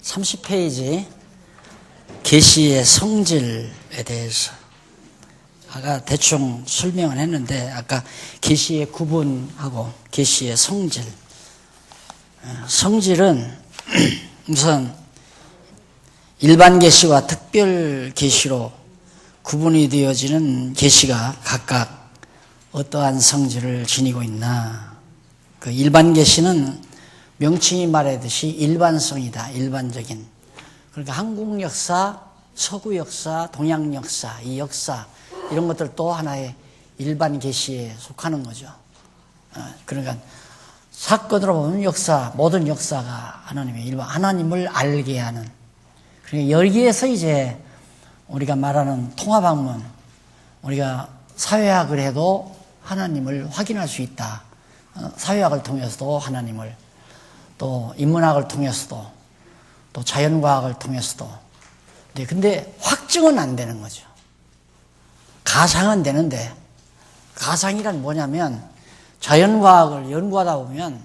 30페이지 계시의 성질에 대해서 아까 대충 설명을 했는데 아까 계시의 구분하고 계시의 성질. 성질은 우선 일반 계시와 특별 계시로 구분이 되어지는 계시가 각각 어떠한 성질을 지니고 있나. 그 일반 계시는 명칭이 말하듯이 일반성이다. 일반적인. 그러니까 한국 역사, 서구 역사, 동양 역사, 이 역사 이런 것들도 하나의 일반 계시에 속하는 거죠. 그러니까 사건으로 보면 역사, 모든 역사가 하나님의 일반, 하나님을 알게 하는. 그러니까 여기에서 이제 우리가 말하는 통합학문, 우리가 사회학을 해도 하나님을 확인할 수 있다. 사회학을 통해서도 하나님을, 또 인문학을 통해서도, 또 자연과학을 통해서도. 근데 확증은 안 되는 거죠. 가상은 되는데, 가상이란 뭐냐면 자연과학을 연구하다 보면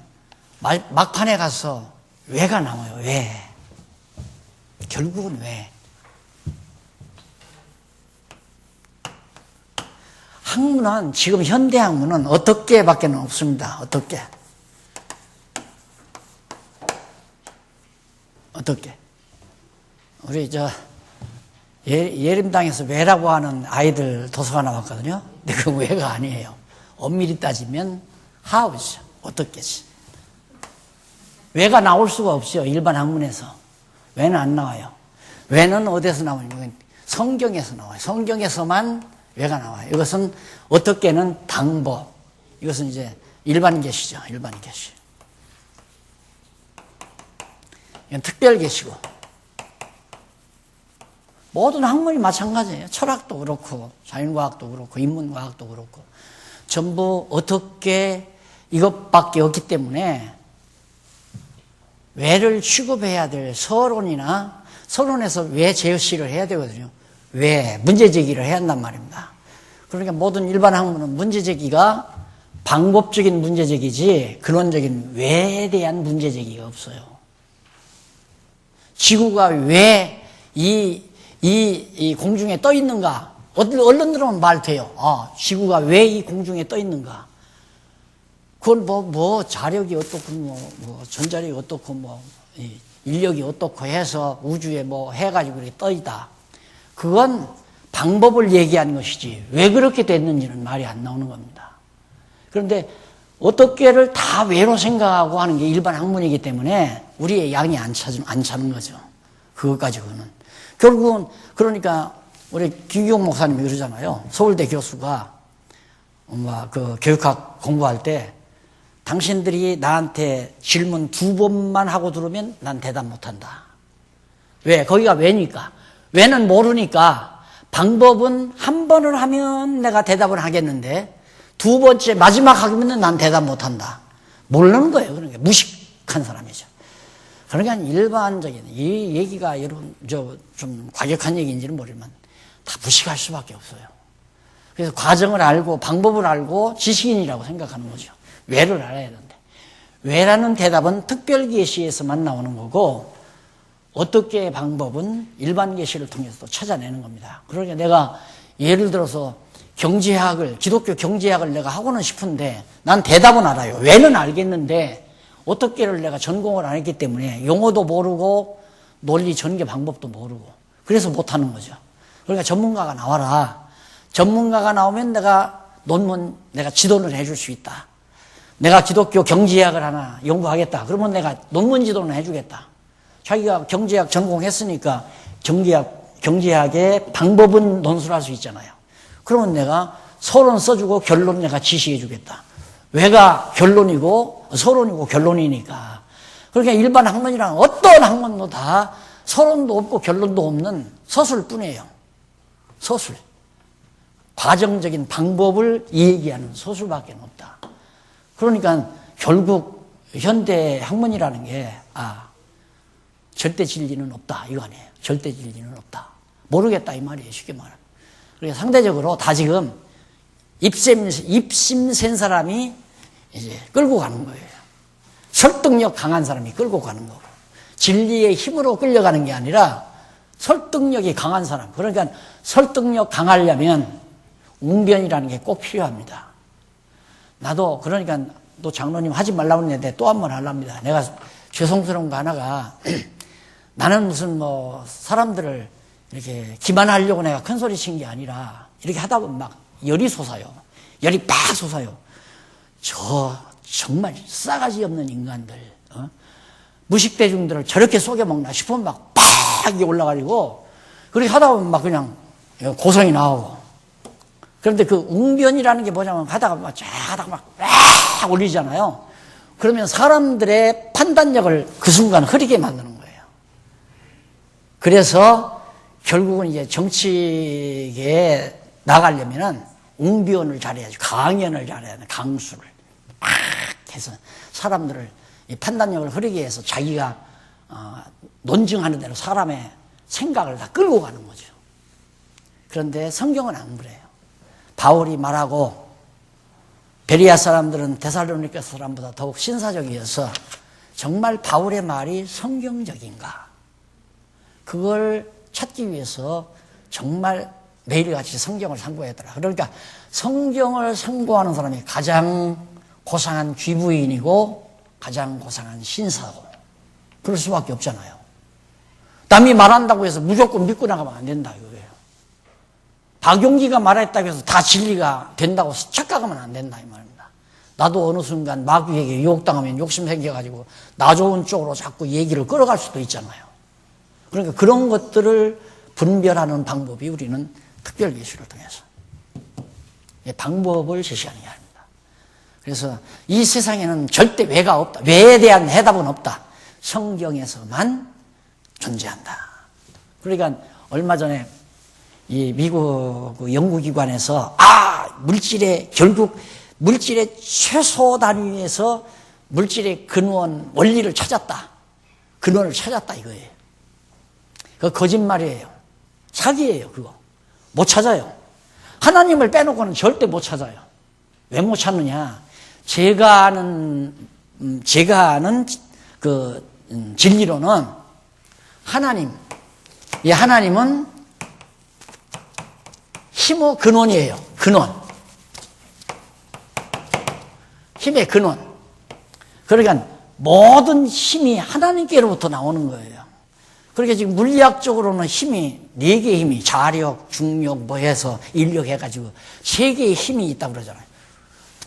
막판에 가서 왜가 나와요. 왜? 결국은 왜? 학문은, 지금 현대 학문은 어떻게 밖에 없습니다. 어떻게? 우리 예림당에서 왜라고 하는 아이들 도서가 나왔거든요. 근데 그 왜가 아니에요. 엄밀히 따지면 how죠. 어떻게지. 왜가 나올 수가 없어요. 일반 학문에서. 왜는 안 나와요. 왜는 어디서 나오냐면 성경에서 나와요. 성경에서만 왜가 나와요. 이것은 어떻게는 방법. 이것은 이제 일반 계시죠. 일반 계시. 이건 특별 계시고. 모든 학문이 마찬가지예요. 철학도 그렇고 자연과학도 그렇고 인문과학도 그렇고 전부 어떻게 이것밖에 없기 때문에 왜를 취급해야 될 서론에서 왜 제시를 해야 되거든요. 왜 문제제기를 해야 한단 말입니다. 그러니까 모든 일반 학문은 문제제기가 방법적인 문제제기지 근원적인 왜에 대한 문제제기가 없어요. 지구가 왜 이 공중에 떠 있는가? 얼른 들으면 말 돼요. 지구가 왜 이 공중에 떠 있는가? 그건 뭐 자력이 어떻고 전자력이 어떻고 인력이 어떻고 해서 우주에 해가지고 이렇게 떠 있다. 그건 방법을 얘기하는 것이지 왜 그렇게 됐는지는 말이 안 나오는 겁니다. 그런데 어떻게를 다 왜로 생각하고 하는 게 일반 학문이기 때문에 우리의 양이 안 차는 거죠. 그것 가지고는. 결국은 그러니까 우리 김기용 목사님이 그러잖아요. 서울대 교수가 그 교육학 공부할 때 당신들이 나한테 질문 2번만 하고 들으면 난 대답 못한다. 왜? 거기가 왜니까. 왜는 모르니까 방법은 한 번을 하면 내가 대답을 하겠는데 2번째 마지막 하면 난 대답 못한다. 모르는 거예요. 그러니까 무식한 사람이죠. 그러니까 일반적인 이 얘기가 여러분 좀 과격한 얘기인지는 모르지만 다 무식할 수밖에 없어요. 그래서 과정을 알고 방법을 알고 지식인이라고 생각하는 거죠. 왜를 알아야 되는데 왜라는 대답은 특별 계시에서만 나오는 거고 어떻게 방법은 일반 계시를 통해서 찾아내는 겁니다. 그러니까 내가 예를 들어서 기독교 경제학을 내가 하고는 싶은데 난 대답은 알아요. 왜는 알겠는데 어떻게를 내가 전공을 안 했기 때문에 용어도 모르고 논리 전개 방법도 모르고 그래서 못하는 거죠. 그러니까 전문가가 나와라. 전문가가 나오면 내가 지도를 해줄 수 있다. 내가 기독교 경제학을 하나 연구하겠다. 그러면 내가 논문 지도는 해주겠다. 자기가 경제학 전공했으니까 경제학의 방법은 논술할 수 있잖아요. 그러면 내가 서론 써주고 결론 내가 지시해주겠다. 왜가 결론이고 서론이고 결론이니까. 그러니까 일반 학문이란 어떤 학문도 다 서론도 없고 결론도 없는 서술뿐이에요. 서술. 과정적인 방법을 얘기하는 서술밖에 없다. 그러니까 결국 현대 학문이라는 게 절대 진리는 없다 이거 아니에요. 절대 진리는 없다. 모르겠다 이 말이에요. 쉽게 말하면. 그러니까 상대적으로 다 지금 입심 센 사람이 이제 끌고 가는 거예요. 설득력 강한 사람이 끌고 가는 거고 진리의 힘으로 끌려가는 게 아니라 설득력이 강한 사람. 그러니까 설득력 강하려면 웅변이라는 게 꼭 필요합니다. 나도 그러니까 또 장로님 하지 말라고 했는데 또 한 번 하랍니다. 내가 죄송스러운 거 하나가 나는 무슨 뭐 사람들을 이렇게 기만하려고 내가 큰 소리 친 게 아니라 이렇게 하다 보면 막 열이 솟아요. 열이 팍 솟아요. 저 정말 싸가지 없는 인간들, 무식대중들을 저렇게 속여먹나 싶으면 막 팍 올라가지고 그렇게 하다 보면 막 그냥 고성이 나오고. 그런데 그 웅변이라는 게 뭐냐면 하다가 막 쫙 하다가 막 올리잖아요. 그러면 사람들의 판단력을 그 순간 흐리게 만드는 거예요. 그래서 결국은 이제 정치계에 나가려면은 웅변을 잘해야지. 강연을 잘해야 돼. 강수를 막 해서 사람들을 이 판단력을 흐리게 해서 자기가 논증하는 대로 사람의 생각을 다 끌고 가는 거죠. 그런데 성경은 안 그래요. 바울이 말하고 베리아 사람들은 데살로니가 사람보다 더욱 신사적이어서 정말 바울의 말이 성경적인가? 그걸 찾기 위해서 정말 매일같이 성경을 상고하더라. 그러니까 성경을 상고하는 사람이 가장 고상한 귀부인이고 가장 고상한 신사고 그럴 수밖에 없잖아요. 남이 말한다고 해서 무조건 믿고 나가면 안 된다 이거예요. 박용기가 말했다고 해서 다 진리가 된다고 착각하면 안 된다 이 말입니다. 나도 어느 순간 마귀에게 유혹당하면 욕심 생겨가지고 나 좋은 쪽으로 자꾸 얘기를 끌어갈 수도 있잖아요. 그러니까 그런 것들을 분별하는 방법이 우리는 특별계시를 통해서 방법을 제시하는 게 아닙니다. 그래서 이 세상에는 절대 왜가 없다. 왜에 대한 해답은 없다. 성경에서만 존재한다. 그러니까 얼마 전에 이 미국 연구기관에서 결국 물질의 최소 단위에서 물질의 근원 원리를 찾았다. 근원을 찾았다 이거예요. 그거 거짓말이에요. 사기예요 그거. 못 찾아요. 하나님을 빼놓고는 절대 못 찾아요. 왜 못 찾느냐? 제가 아는 그 진리로는 이 하나님은 힘의 근원이에요. 근원. 힘의 근원. 그러니까 모든 힘이 하나님께로부터 나오는 거예요. 그러니까 지금 물리학적으로는 힘이 4개의 힘이 자력, 중력 뭐 해서 인력 해가지고 3개의 힘이 있다고 그러잖아요.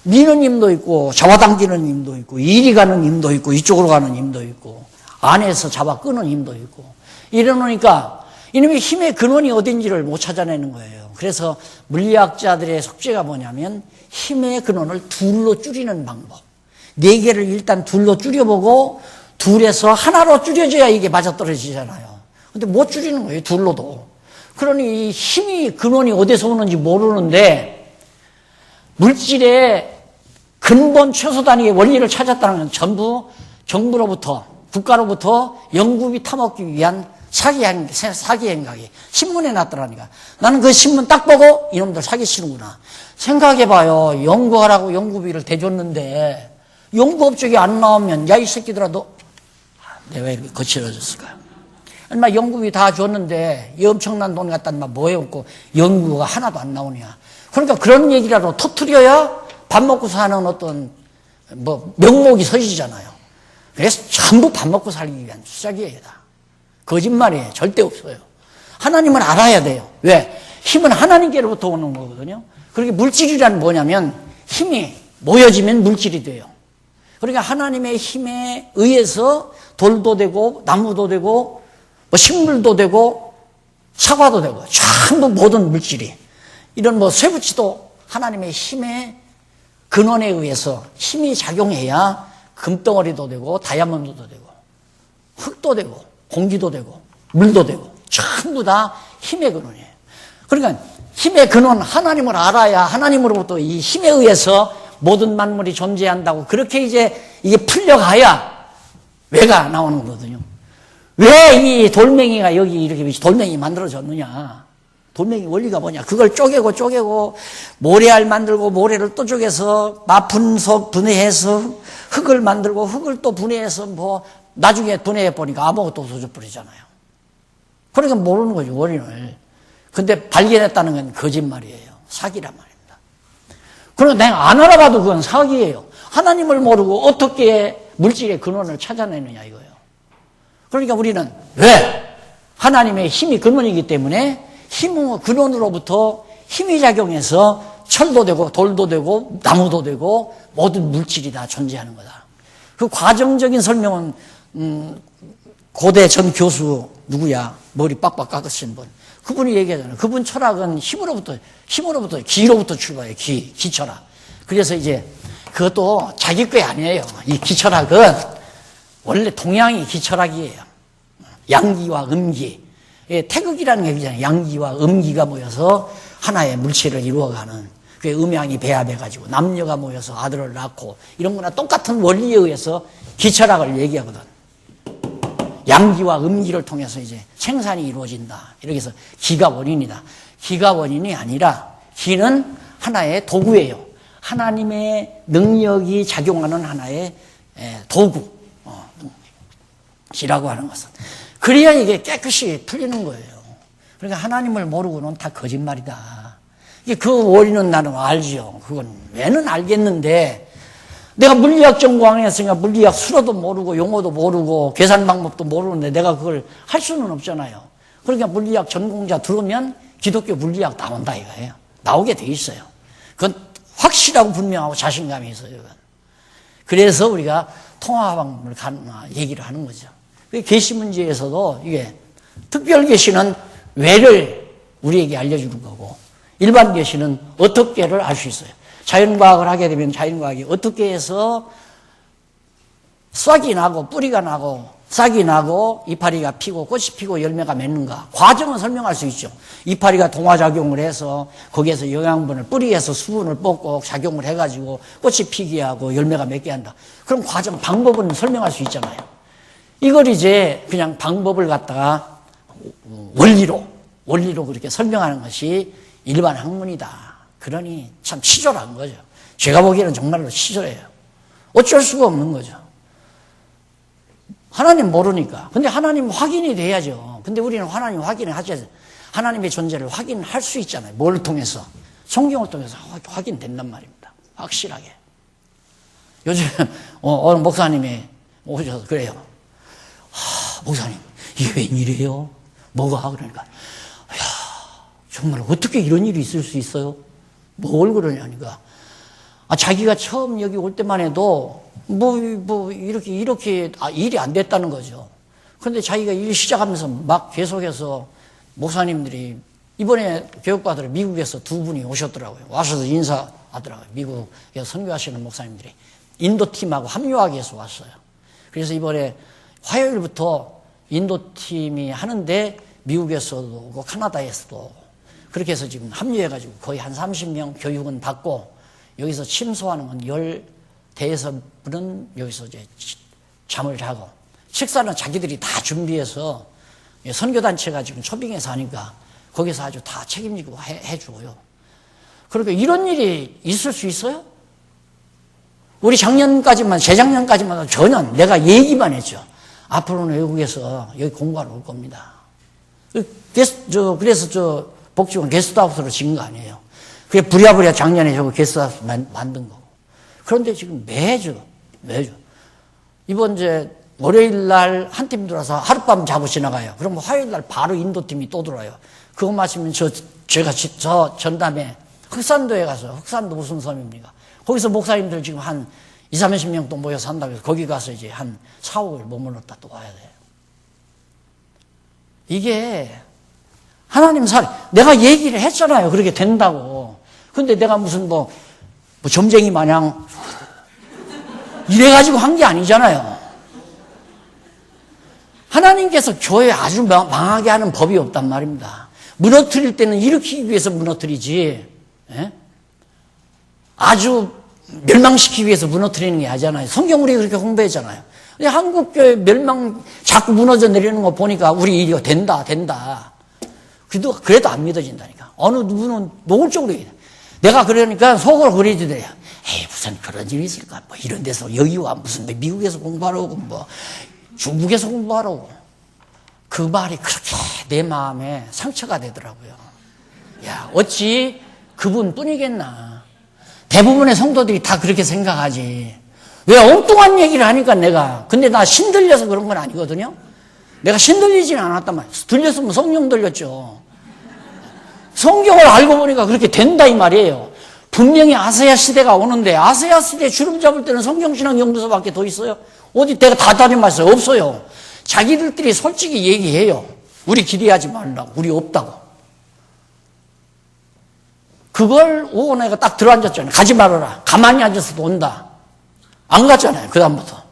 미는 힘도 있고 잡아당기는 힘도 있고 이리 가는 힘도 있고 이쪽으로 가는 힘도 있고 안에서 잡아 끄는 힘도 있고 이러니까 이놈의 힘의 근원이 어딘지를 못 찾아내는 거예요. 그래서 물리학자들의 숙제가 뭐냐면 힘의 근원을 둘로 줄이는 방법. 4개를 일단 둘로 줄여보고 둘에서 하나로 줄여줘야 이게 맞아떨어지잖아요. 근데 못 줄이는 거예요. 둘로도. 그러니 이 힘이 근원이 어디서 오는지 모르는데 물질의 근본 최소 단위의 원리를 찾았다는 건 전부 정부로부터 국가로부터 연구비 타먹기 위한 사기 행각이 신문에 났더라니까. 나는 그 신문 딱 보고 이놈들 사기치는구나. 생각해봐요. 연구하라고 연구비를 대줬는데 연구 업적이 안 나오면 야 이 새끼들아 너 내가 이렇게 거칠어졌을까요? 얼마 연구비 다 줬는데 이 엄청난 돈 갖다 뭐 해놓고 연구가 하나도 안 나오냐. 그러니까 그런 얘기라도 터뜨려야 밥 먹고 사는 어떤 뭐 명목이 서지잖아요. 그래서 전부 밥 먹고 살기 위한 수작이에요. 다. 거짓말이에요. 절대 없어요. 하나님은 알아야 돼요. 왜? 힘은 하나님께로부터 오는 거거든요. 그렇게 물질이란 뭐냐면 힘이 모여지면 물질이 돼요. 그러니까 하나님의 힘에 의해서 돌도 되고 나무도 되고 뭐 식물도 되고 사과도 되고 전부 모든 물질이 이런 뭐 쇠붙이도 하나님의 힘의 근원에 의해서 힘이 작용해야 금덩어리도 되고 다이아몬드도 되고 흙도 되고 공기도 되고 물도 되고 전부 다 힘의 근원이에요. 그러니까 힘의 근원 하나님을 알아야 하나님으로부터 이 힘에 의해서 모든 만물이 존재한다고 그렇게 이제 이게 풀려가야 왜가 나오는 거거든요. 왜 이 돌멩이가 여기 이렇게 돌멩이 만들어졌느냐. 돌멩이 원리가 뭐냐. 그걸 쪼개고 모래알 만들고 모래를 또 쪼개서 분해해서 흙을 만들고 흙을 또 분해해서 뭐 나중에 분해해보니까 아무것도 없어져 버리잖아요. 그러니까 모르는 거죠, 원인을. 근데 발견했다는 건 거짓말이에요. 사기란 말입니다. 그러니까 내가 안 알아봐도 그건 사기예요. 하나님을 모르고 어떻게 물질의 근원을 찾아내느냐 이거예요. 그러니까 우리는 왜? 하나님의 힘이 근원이기 때문에 힘 근원으로부터 힘이 작용해서 철도 되고 돌도 되고 나무도 되고 모든 물질이 다 존재하는 거다. 그 과정적인 설명은 고대 전 교수 누구야? 머리 빡빡 깎으신 분. 그분이 얘기하잖아요. 그분 철학은 힘으로부터 기로부터 출발해요. 기철학. 그래서 이제 그것도 자기 게 아니에요. 이 기철학은 원래 동양이 기철학이에요. 양기와 음기. 태극이라는 얘기잖아요. 양기와 음기가 모여서 하나의 물체를 이루어가는. 그게 음양이 배합해가지고 남녀가 모여서 아들을 낳고 이런 거나 똑같은 원리에 의해서 기철학을 얘기하거든. 양기와 음기를 통해서 이제 생산이 이루어진다. 이렇게 해서 기가 원인이다. 기가 원인이 아니라 기는 하나의 도구예요. 하나님의 능력이 작용하는 하나의 도구. 기라고 하는 것은. 그래야 이게 깨끗이 풀리는 거예요. 그러니까 하나님을 모르고는 다 거짓말이다. 그 원리는 나는 알죠. 그건 왜는 알겠는데 내가 물리학 전공했으니까 물리학 수로도 모르고 용어도 모르고 계산 방법도 모르는데 내가 그걸 할 수는 없잖아요. 그러니까 물리학 전공자 들어오면 기독교 물리학 나온다 이거예요. 나오게 돼 있어요. 그건 확실하고 분명하고 자신감이 있어요. 그건. 그래서 우리가 통화 방법을 얘기를 하는 거죠. 계시 문제에서도 이게 특별 계시는 왜를 우리에게 알려주는 거고 일반 계시는 어떻게를 알 수 있어요. 자연과학을 하게 되면 자연과학이 어떻게 해서 싹이 나고 뿌리가 나고 싹이 나고 이파리가 피고 꽃이 피고 열매가 맺는가 과정은 설명할 수 있죠. 이파리가 동화작용을 해서 거기에서 영양분을 뿌리에서 수분을 뽑고 작용을 해가지고 꽃이 피게 하고 열매가 맺게 한다. 그럼 과정 방법은 설명할 수 있잖아요. 이걸 이제 그냥 방법을 갖다가 원리로 그렇게 설명하는 것이 일반 학문이다. 그러니 참 치졸한 거죠. 제가 보기에는 정말로 치졸해요. 어쩔 수가 없는 거죠. 하나님 모르니까. 근데 하나님 확인이 돼야죠. 근데 우리는 하나님 확인을 하지, 하나님의 존재를 확인할 수 있잖아요. 뭘 통해서? 성경을 통해서 확인된단 말입니다. 확실하게. 요즘 어느 목사님이 오셔서 그래요. 목사님, 이게 웬일이에요? 뭐가? 그러니까 정말 어떻게 이런 일이 있을 수 있어요? 뭘 그러냐니까. 자기가 처음 여기 올 때만 해도 이렇게 일이 안 됐다는 거죠. 그런데 자기가 일 시작하면서 막 계속해서 목사님들이 이번에 교육받으러 미국에서 두 분이 오셨더라고요. 와서 인사하더라고요. 미국에 선교하시는 목사님들이 인도팀하고 합류하기 위해서 왔어요. 그래서 이번에 화요일부터 인도팀이 하는데 미국에서도 오고 카나다에서도 오고 그렇게 해서 지금 합류해가지고 거의 한 30명 교육은 받고 여기서 침소하는 건 10대에서는 여기서 이제 잠을 자고 식사는 자기들이 다 준비해서 선교단체가 지금 초빙해서 하니까 거기서 아주 다 책임지고 해주고요. 그러니까 이런 일이 있을 수 있어요? 우리 재작년까지만 전혀 내가 얘기만 했죠. 앞으로는 외국에서 여기 공부하러 올 겁니다. 그래서 복지관 게스트하우스로 지은 거 아니에요. 그게 부랴부랴 작년에 저거 게스트하우스 만든 거고. 그런데 지금 매주 이번 이제 월요일 날 한 팀 들어와서 하룻밤 자고 지나가요. 그럼 화요일 날 바로 인도팀이 또 들어와요. 그거 마치면 제가 저 전담에 흑산도에 가서 흑산도 무슨 섬입니까? 거기서 목사님들 지금 한 20-30명 또 모여서 한다고 해서 거기 가서 이제 한 4-5일 머물렀다 또 와야 돼요. 이게 하나님 내가 얘기를 했잖아요. 그렇게 된다고. 근데 내가 무슨 점쟁이 마냥 이래가지고 한 게 아니잖아요. 하나님께서 교회 아주 망하게 하는 법이 없단 말입니다. 무너뜨릴 때는 일으키기 위해서 무너뜨리지, 예? 아주 멸망시키기 위해서 무너뜨리는 게 아니잖아요. 성경 우리 그렇게 홍보했잖아요. 근데 한국교회 자꾸 무너져 내리는 거 보니까 우리 일이 된다. 그래도 안 믿어진다니까. 어느 누구는 노골적으로 얘기해. 내가 그러니까 속으로 그러지더래요. 에이, 무슨 그런 일이 있을까? 이런 데서 여기 와 무슨 미국에서 공부하러 오고 중국에서 공부하라고. 그 말이 그렇게 내 마음에 상처가 되더라고요. 야, 어찌 그분뿐이겠나. 대부분의 성도들이 다 그렇게 생각하지. 왜 엉뚱한 얘기를 하니까 내가. 근데 나 신들려서 그런 건 아니거든요. 내가 신들리지는 않았단 말이에요. 들렸으면 성령 들렸죠. 성경을 알고 보니까 그렇게 된다 이 말이에요. 분명히 아세아 시대가 오는데 아세아 시대 주름 잡을 때는 성경신앙 연구소밖에 더 있어요? 어디 내가 다 다녀봤어요? 없어요. 자기들끼리 솔직히 얘기해요. 우리 기대하지 말라고. 우리 없다고. 그걸 오고 내가 딱 들어앉았잖아요. 가지 말아라. 가만히 앉아서도 온다. 안 갔잖아요. 그 다음부터.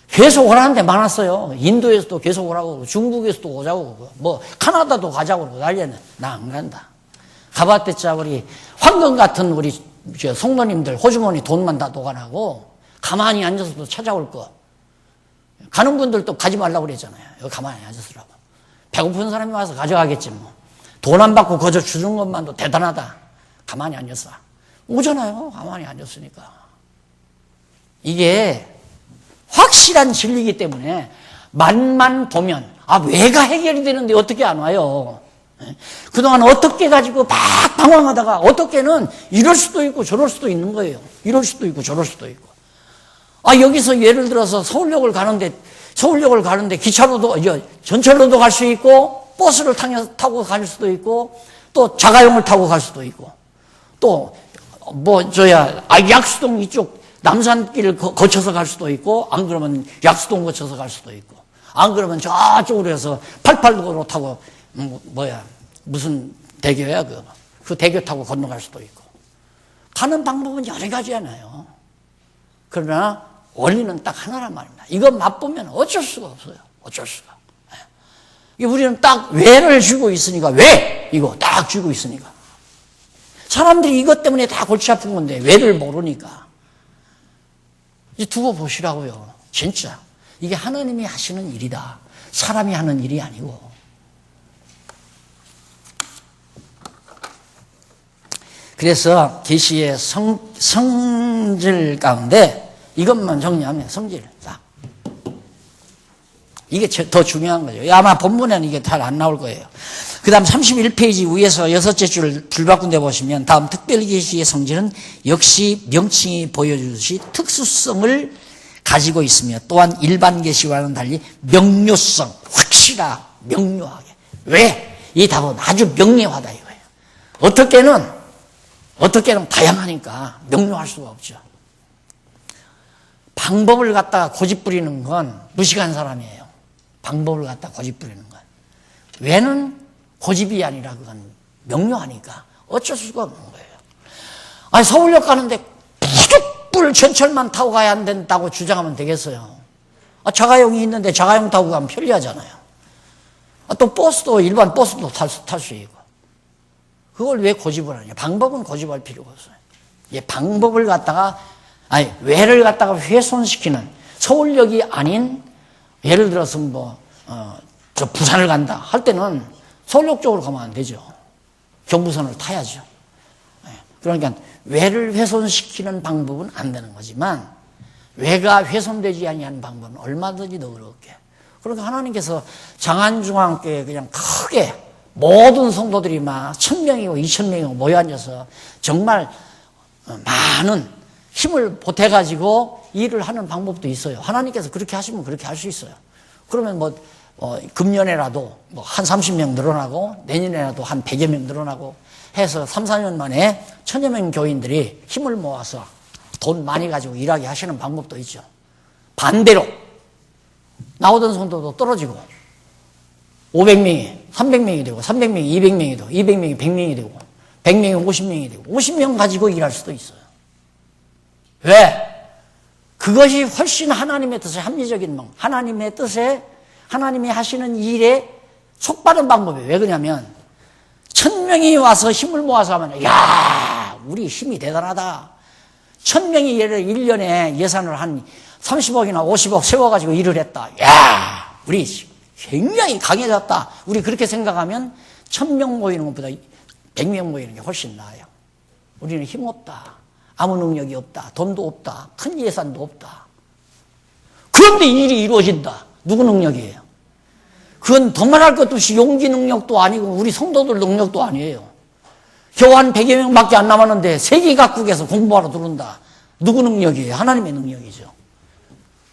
계속 오라는 데 많았어요. 인도에서도 계속 오라고, 중국에서도 오자고, 뭐 카나다도 가자고 그러고 난리는. 나 안 간다. 가봤댔자 우리 황금 같은 우리 성도님들 호주머니 돈만 다 도관하고 가만히 앉아서도 찾아올 거. 가는 분들도 가지 말라고 그랬잖아요. 여기 가만히 앉아서라고. 배고픈 사람이 와서 가져가겠지 뭐. 돈 안 받고 거저 주는 것만도 대단하다. 가만히 앉았어. 오잖아요. 가만히 앉았으니까. 이게 확실한 진리이기 때문에 맛만 보면 왜가 해결이 되는데 어떻게 안 와요. 그동안 어떻게 가지고 막 방황하다가 어떻게는 이럴 수도 있고 저럴 수도 있는 거예요. 이럴 수도 있고 저럴 수도 있고. 여기서 예를 들어서 서울역을 가는데 기차로도 전철로도 갈 수 있고 버스를 타고 갈 수도 있고 또 자가용을 타고 갈 수도 있고 또 약수동 이쪽 남산길 거쳐서 갈 수도 있고 안 그러면 약수동 거쳐서 갈 수도 있고 안 그러면 저쪽으로 해서 88도로 타고 무슨 대교야 그 대교 타고 건너갈 수도 있고 가는 방법은 여러 가지잖아요. 그러나 원리는 딱 하나란 말입니다. 이거 맛보면 어쩔 수가 없어요. 어쩔 수가. 우리는 딱 왜를 쥐고 있으니까 왜 이거 딱 쥐고 있으니까 사람들이 이것 때문에 다 골치 아픈 건데 왜를 모르니까 이제 두고 보시라고요. 진짜 이게 하나님이 하시는 일이다. 사람이 하는 일이 아니고. 그래서 계시의 성질 가운데 이것만 정리하면 성질. 이게 더 중요한 거죠. 아마 본문에는 이게 잘 안 나올 거예요. 그 다음 31페이지 위에서 6째 줄 줄바꾼 데 보시면 다음 특별계시의 성질은 역시 명칭이 보여주듯이 특수성을 가지고 있으며 또한 일반 계시와는 달리 명료성, 확실하, 명료하게. 왜? 이 답은 아주 명료하다 이거예요. 어떻게는 다양하니까 명료할 수가 없죠. 방법을 갖다가 고집부리는 건 무식한 사람이에요. 방법을 갖다가 고집부리는 건. 왜는 고집이 아니라 그건 명료하니까 어쩔 수가 없는 거예요. 서울역 가는데 푸득불 전철만 타고 가야 안 된다고 주장하면 되겠어요. 자가용이 있는데 자가용 타고 가면 편리하잖아요. 또 버스도 일반 버스도 탈 수 있고. 그걸 왜 고집을 하냐. 방법은 고집할 필요가 없어요. 방법을 갖다가 왜를 갖다가 훼손시키는 서울역이 아닌 예를 들어서 저 부산을 간다 할 때는 서울역 쪽으로 가면 안 되죠. 경부선을 타야죠. 그러니까 왜를 훼손시키는 방법은 안 되는 거지만 왜가 훼손되지 아니하는 방법은 얼마든지 너그럽게. 그러니까 하나님께서 장안중앙교회 그냥 크게 모든 성도들이 막 1000명이고 2000명이고 모여 앉아서 정말 많은 힘을 보태가지고 일을 하는 방법도 있어요. 하나님께서 그렇게 하시면 그렇게 할 수 있어요. 그러면 금년에라도 한 30명 늘어나고 내년에라도 한 100여 명 늘어나고 해서 3, 4년 만에 1000여 명 교인들이 힘을 모아서 돈 많이 가지고 일하게 하시는 방법도 있죠. 반대로 나오던 성도도 떨어지고 500명이 300명이 되고 300명이 200명이 되고 200명이 100명이 되고 100명이 50명이 되고 50명 가지고 일할 수도 있어요. 왜? 그것이 훨씬 하나님의 뜻에 합리적인 방법, 하나님의 뜻에 하나님이 하시는 일에 속바른 방법이에요. 왜 그러냐면 1000명이 와서 힘을 모아서 하면 야 우리 힘이 대단하다. 1000명이 예를 1년에 예산을 한 30억이나 50억 세워가지고 일을 했다. 야 우리 굉장히 강해졌다. 우리 그렇게 생각하면 1000명 모이는 것보다 100명 모이는 게 훨씬 나아요. 우리는 힘없다. 아무 능력이 없다. 돈도 없다. 큰 예산도 없다. 그런데 일이 이루어진다. 누구 능력이에요? 그건 더 말할 것도 없이 용기 능력도 아니고 우리 성도들 능력도 아니에요. 겨우 한 100여 명밖에 안 남았는데 세계 각국에서 공부하러 들어온다. 누구 능력이에요? 하나님의 능력이죠.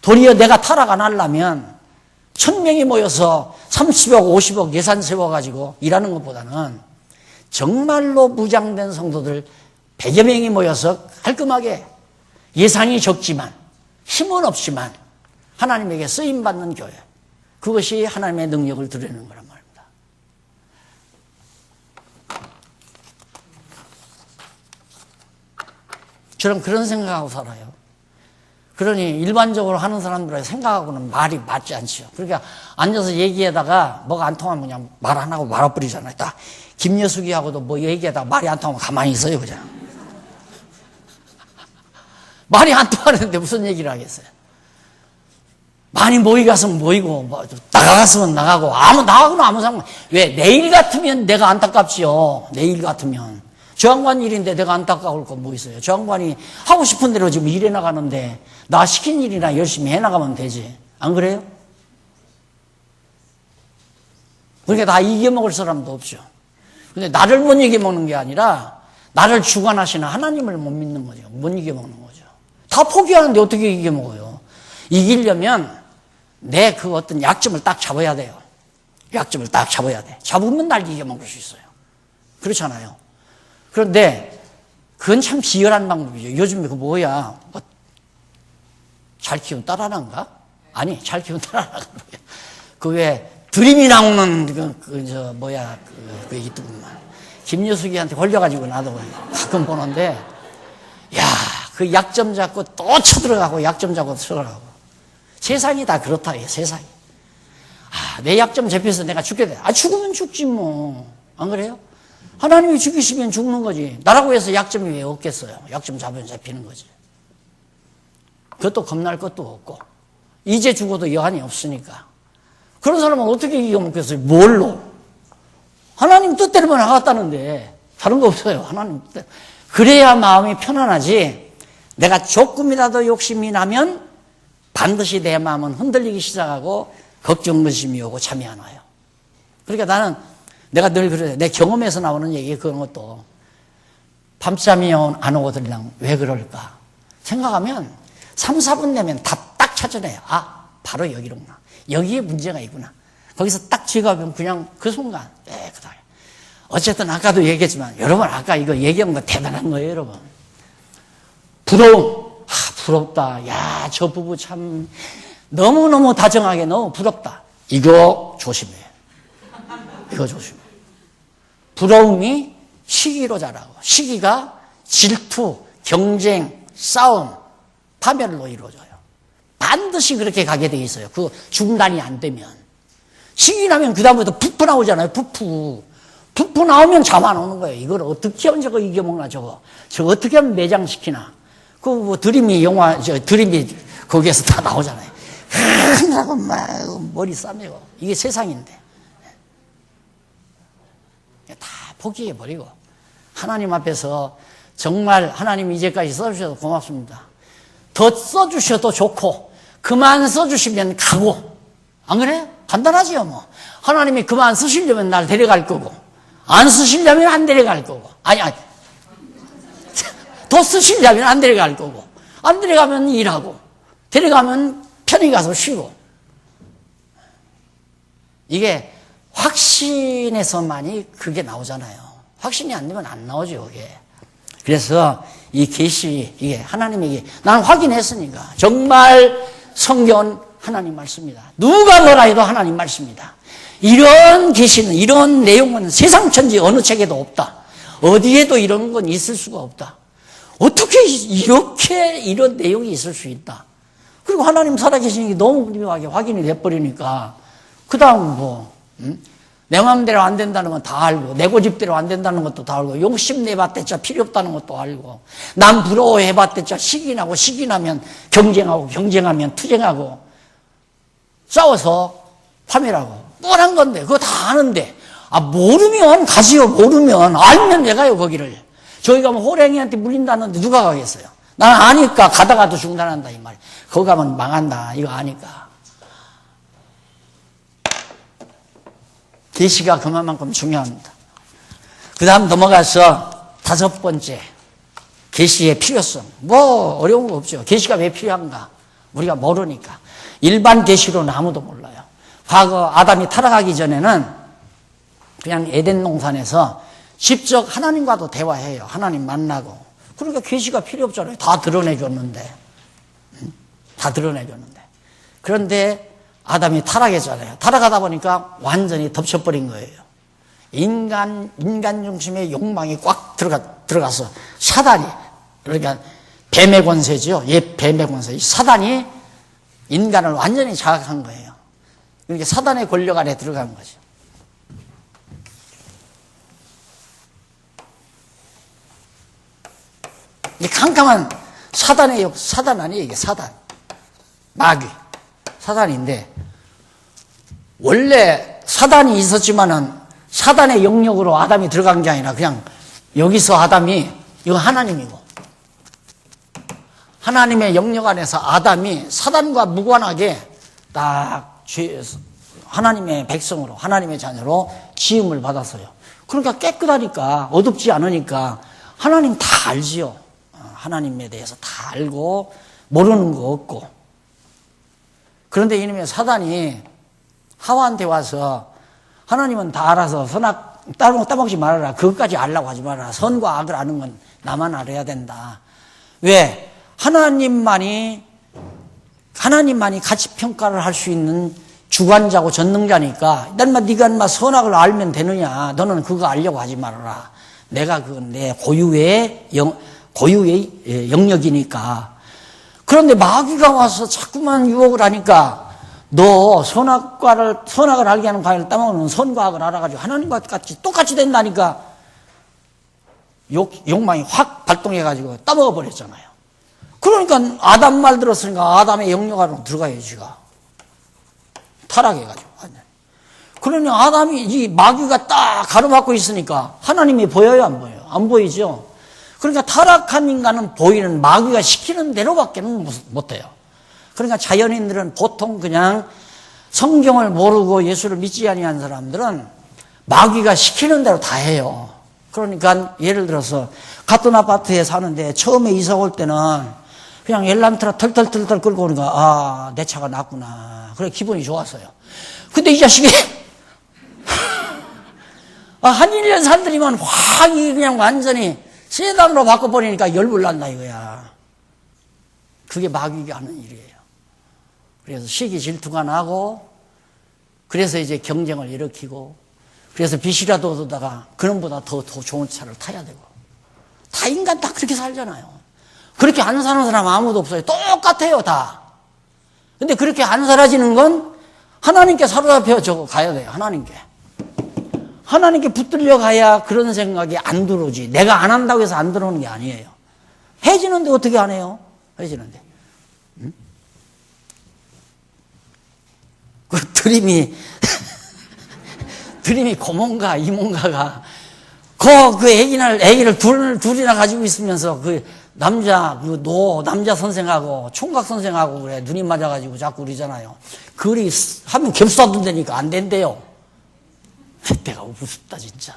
도리어 내가 타락 안 하려면 1000명이 모여서 30억, 50억 예산 세워가지고 일하는 것보다는 정말로 무장된 성도들 100여 명이 모여서 깔끔하게 예산이 적지만 힘은 없지만 하나님에게 쓰임받는 교회, 그것이 하나님의 능력을 드러내는 거란 말입니다. 저는 그런 생각하고 살아요. 그러니 일반적으로 하는 사람들의 생각하고는 말이 맞지 않죠. 그러니까 앉아서 얘기하다가 뭐가 안 통하면 그냥 말 안 하고 말아버리잖아요. 딱 김여숙이하고도 뭐 얘기하다가 말이 안 통하면 가만히 있어요, 그냥. 말이 안 통하는데 무슨 얘기를 하겠어요? 많이 모이 갔으면 모이고, 뭐 나가갔으면 나가고, 나가거나 아무 상관. 왜? 내일 같으면 내가 안타깝지요. 내일 같으면. 저 양반 일인데 내가 안타까울 거 뭐 있어요? 저 양반이 하고 싶은 대로 지금 일해 나가는데 나 시킨 일이나 열심히 해 나가면 되지. 안 그래요? 그러니까 다 이겨먹을 사람도 없죠. 근데 나를 못 이겨먹는 게 아니라 나를 주관하시는 하나님을 못 믿는 거죠. 못 이겨먹는 거죠. 다 포기하는데 어떻게 이겨먹어요? 이기려면 내 그 어떤 약점을 딱 잡아야 돼요. 약점을 딱 잡아야 돼. 잡으면 날 이겨먹을 수 있어요. 그렇잖아요. 그런데 그건 참 비열한 방법이죠. 요즘에 그 뭐야? 뭐 잘 키운 딸 하나인가? 아니, 잘 키운 딸 하나가 뭐야? 그 왜 드림이 나오는 그 있더구만. 김여숙이한테 걸려가지고 나도 가끔 보는데, 야, 그 약점 잡고 또 쳐들어가고 약점 잡고 쳐들어가고. 세상이 다 그렇다, 세상이. 아, 내 약점 잡혀서 내가 죽게 돼. 아, 죽으면 죽지 뭐. 안 그래요? 하나님이 죽이시면 죽는 거지. 나라고 해서 약점이 왜 없겠어요? 약점 잡으면 잡히는 거지. 그것도 겁날 것도 없고. 이제 죽어도 여한이 없으니까. 그런 사람은 어떻게 이겨먹겠어요? 뭘로? 하나님 뜻대로만 나갔다는데 다른 거 없어요. 하나님 뜻대로. 그래야 마음이 편안하지. 내가 조금이라도 욕심이 나면 반드시 내 마음은 흔들리기 시작하고 걱정의심이 오고 잠이 안 와요. 그러니까 나는 내가 늘 그래. 내 경험에서 나오는 얘기 그런 것도 밤잠이 안 오거든요. 왜 그럴까? 생각하면 3, 4분 되면 답 딱 찾아내요. 아, 바로 여기로구나. 여기에 문제가 있구나. 거기서 딱 지갑이면 그냥 그 순간 깨끗하게. 어쨌든 아까도 얘기했지만 여러분 아까 이거 얘기한 거 대단한 거예요, 여러분. 부러움. 아, 부럽다. 야, 저 부부 참 너무너무 다정하게 너무 부럽다. 이거 조심해. 이거 조심해. 부러움이 시기로 자라고, 시기가 질투, 경쟁, 싸움, 파멸로 이루어져요. 반드시 그렇게 가게 돼 있어요. 그 중단이 안 되면. 시기 나면 그 다음부터 부푸 나오잖아요. 부푸 나오면 잠 안 오는 거예요. 이걸 어떻게 하면 저거 이겨먹나 저거 어떻게 하면 매장시키나. 그 뭐 드림이 영화, 드림이 거기에서 다 나오잖아요. 하고 막 머리 싸매고. 이게 세상인데. 다 포기해버리고 하나님 앞에서 정말 하나님 이제까지 써주셔서 고맙습니다. 더 써주셔도 좋고 그만 써주시면 가고. 안 그래요? 간단하지요 뭐. 하나님이 그만 쓰시려면 날 데려갈 거고 안 쓰시려면 안 데려갈 거고. 아니 더 쓰시려면 안 데려갈 거고 안 데려가면 일하고 데려가면 편히 가서 쉬고. 이게 확신에서만이 그게 나오잖아요. 확신이 안 되면 안 나오죠, 그게. 그래서 이 계시, 이게 하나님에게, 난 확인했으니까. 정말 성경은 하나님 말씀입니다. 누가 뭐라 해도 하나님 말씀입니다. 이런 계시는, 이런 내용은 세상 천지 어느 책에도 없다. 어디에도 이런 건 있을 수가 없다. 어떻게 이렇게 이런 내용이 있을 수 있다. 그리고 하나님 살아계시는 게 너무 분명하게 확인이 돼버리니까, 그 다음 뭐, 내 마음대로 안 된다는 건 다 알고, 내 고집대로 안 된다는 것도 다 알고, 욕심내봤댔자 필요 없다는 것도 알고, 남 부러워해봤댔자 시기 나고, 시기 나면 경쟁하고, 경쟁하면 투쟁하고, 싸워서 파멸하고, 뻔한 건데, 그거 다 아는데, 아, 모르면 가지요, 모르면. 알면 왜 가요, 거기를. 저기 가면 호랭이한테 물린다는데 누가 가겠어요? 난 아니까 가다가도 중단한다, 이 말이야. 거기 가면 망한다, 이거 아니까. 계시가 그만큼 중요합니다. 그 다음 넘어가서 5번째, 계시의 필요성. 뭐 어려운 거 없죠. 계시가 왜 필요한가? 우리가 모르니까. 일반 계시로는 아무도 몰라요. 과거 아담이 타락하기 전에는 그냥 에덴 동산에서 직접 하나님과도 대화해요. 하나님 만나고. 그러니까 계시가 필요 없잖아요. 다 드러내줬는데. 다 드러내줬는데. 그런데 아담이 타락했잖아요. 타락하다 보니까 완전히 덮쳐버린 거예요. 인간 중심의 욕망이 꽉 들어가서 사단이, 그러니까 뱀의 권세죠. 옛 뱀의 권세. 사단이 인간을 완전히 장악한 거예요. 그러니까 사단의 권력 안에 들어간 거죠. 이 캄캄한 사단 아니에요, 이게 사단. 마귀. 사단인데, 원래 사단이 있었지만은 사단의 영역으로 아담이 들어간 게 아니라 그냥 여기서 아담이, 이거 하나님이고, 하나님의 영역 안에서 아담이 사단과 무관하게 딱 하나님의 백성으로, 하나님의 자녀로 지음을 받았어요. 그러니까 깨끗하니까, 어둡지 않으니까 하나님 다 알지요. 하나님에 대해서 다 알고 모르는 거 없고. 그런데 이놈의 사단이 하와한테 와서 하나님은 다 알아서 선악 따먹지 말아라. 그것까지 알라고 하지 말아라. 선과 악을 아는 건 나만 알아야 된다. 왜? 하나님만이 가치 평가를 할 수 있는 주관자고 전능자니까 네가 선악을 알면 되느냐. 너는 그거 알려고 하지 말아라. 내가 그건 내 고유의 영역이니까. 그런데 마귀가 와서 자꾸만 유혹을 하니까 너 선악을 알게 하는 과일을 따먹으면 선과 악을 알아가지고 하나님과 똑같이 된다니까 욕망이 확 발동해가지고 따먹어 버렸잖아요. 그러니까 아담 말 들었으니까 아담의 영역 안으로 들어가요, 지가. 타락해가지고. 그러니 아담이 이 마귀가 딱 가로막고 있으니까 하나님이 보여요, 안 보여요? 안 보이죠? 그러니까 타락한 인간은 보이는 마귀가 시키는 대로밖에는 못해요. 그러니까 자연인들은 보통 그냥 성경을 모르고 예수를 믿지 아니한 사람들은 마귀가 시키는 대로 다 해요. 그러니까 예를 들어서 같은 아파트에 사는데 처음에 이사 올 때는 그냥 엘란트라 털털털털 끌고 오니까 내 차가 낫구나. 그래 기분이 좋았어요. 근데 이 자식이 한 1년 살더니만 확 그냥 완전히 세단으로 바꿔버리니까 열불난다 이거야. 그게 마귀가 하는 일이에요. 그래서 시기 질투가 나고, 그래서 이제 경쟁을 일으키고, 그래서 빚이라도 얻다가 그놈보다 더 좋은 차를 타야 되고. 다 인간 다 그렇게 살잖아요. 그렇게 안 사는 사람 아무도 없어요. 똑같아요, 다. 근데 그렇게 안 사라지는 건 하나님께 사로잡혀 가야 돼요, 하나님께 붙들려 가야 그런 생각이 안 들어오지. 내가 안 한다고 해서 안 들어오는 게 아니에요. 해지는데 어떻게 안 해요? 해지는데. 응? 그 드림이 고모인가 이모인가가 그 애기를 둘이나 가지고 있으면서 남자 선생하고 총각 선생하고 그래 눈이 맞아가지고 자꾸 그러잖아요. 그리 하면 겹사둔다니까 안 된대요. 내가 우습다 진짜.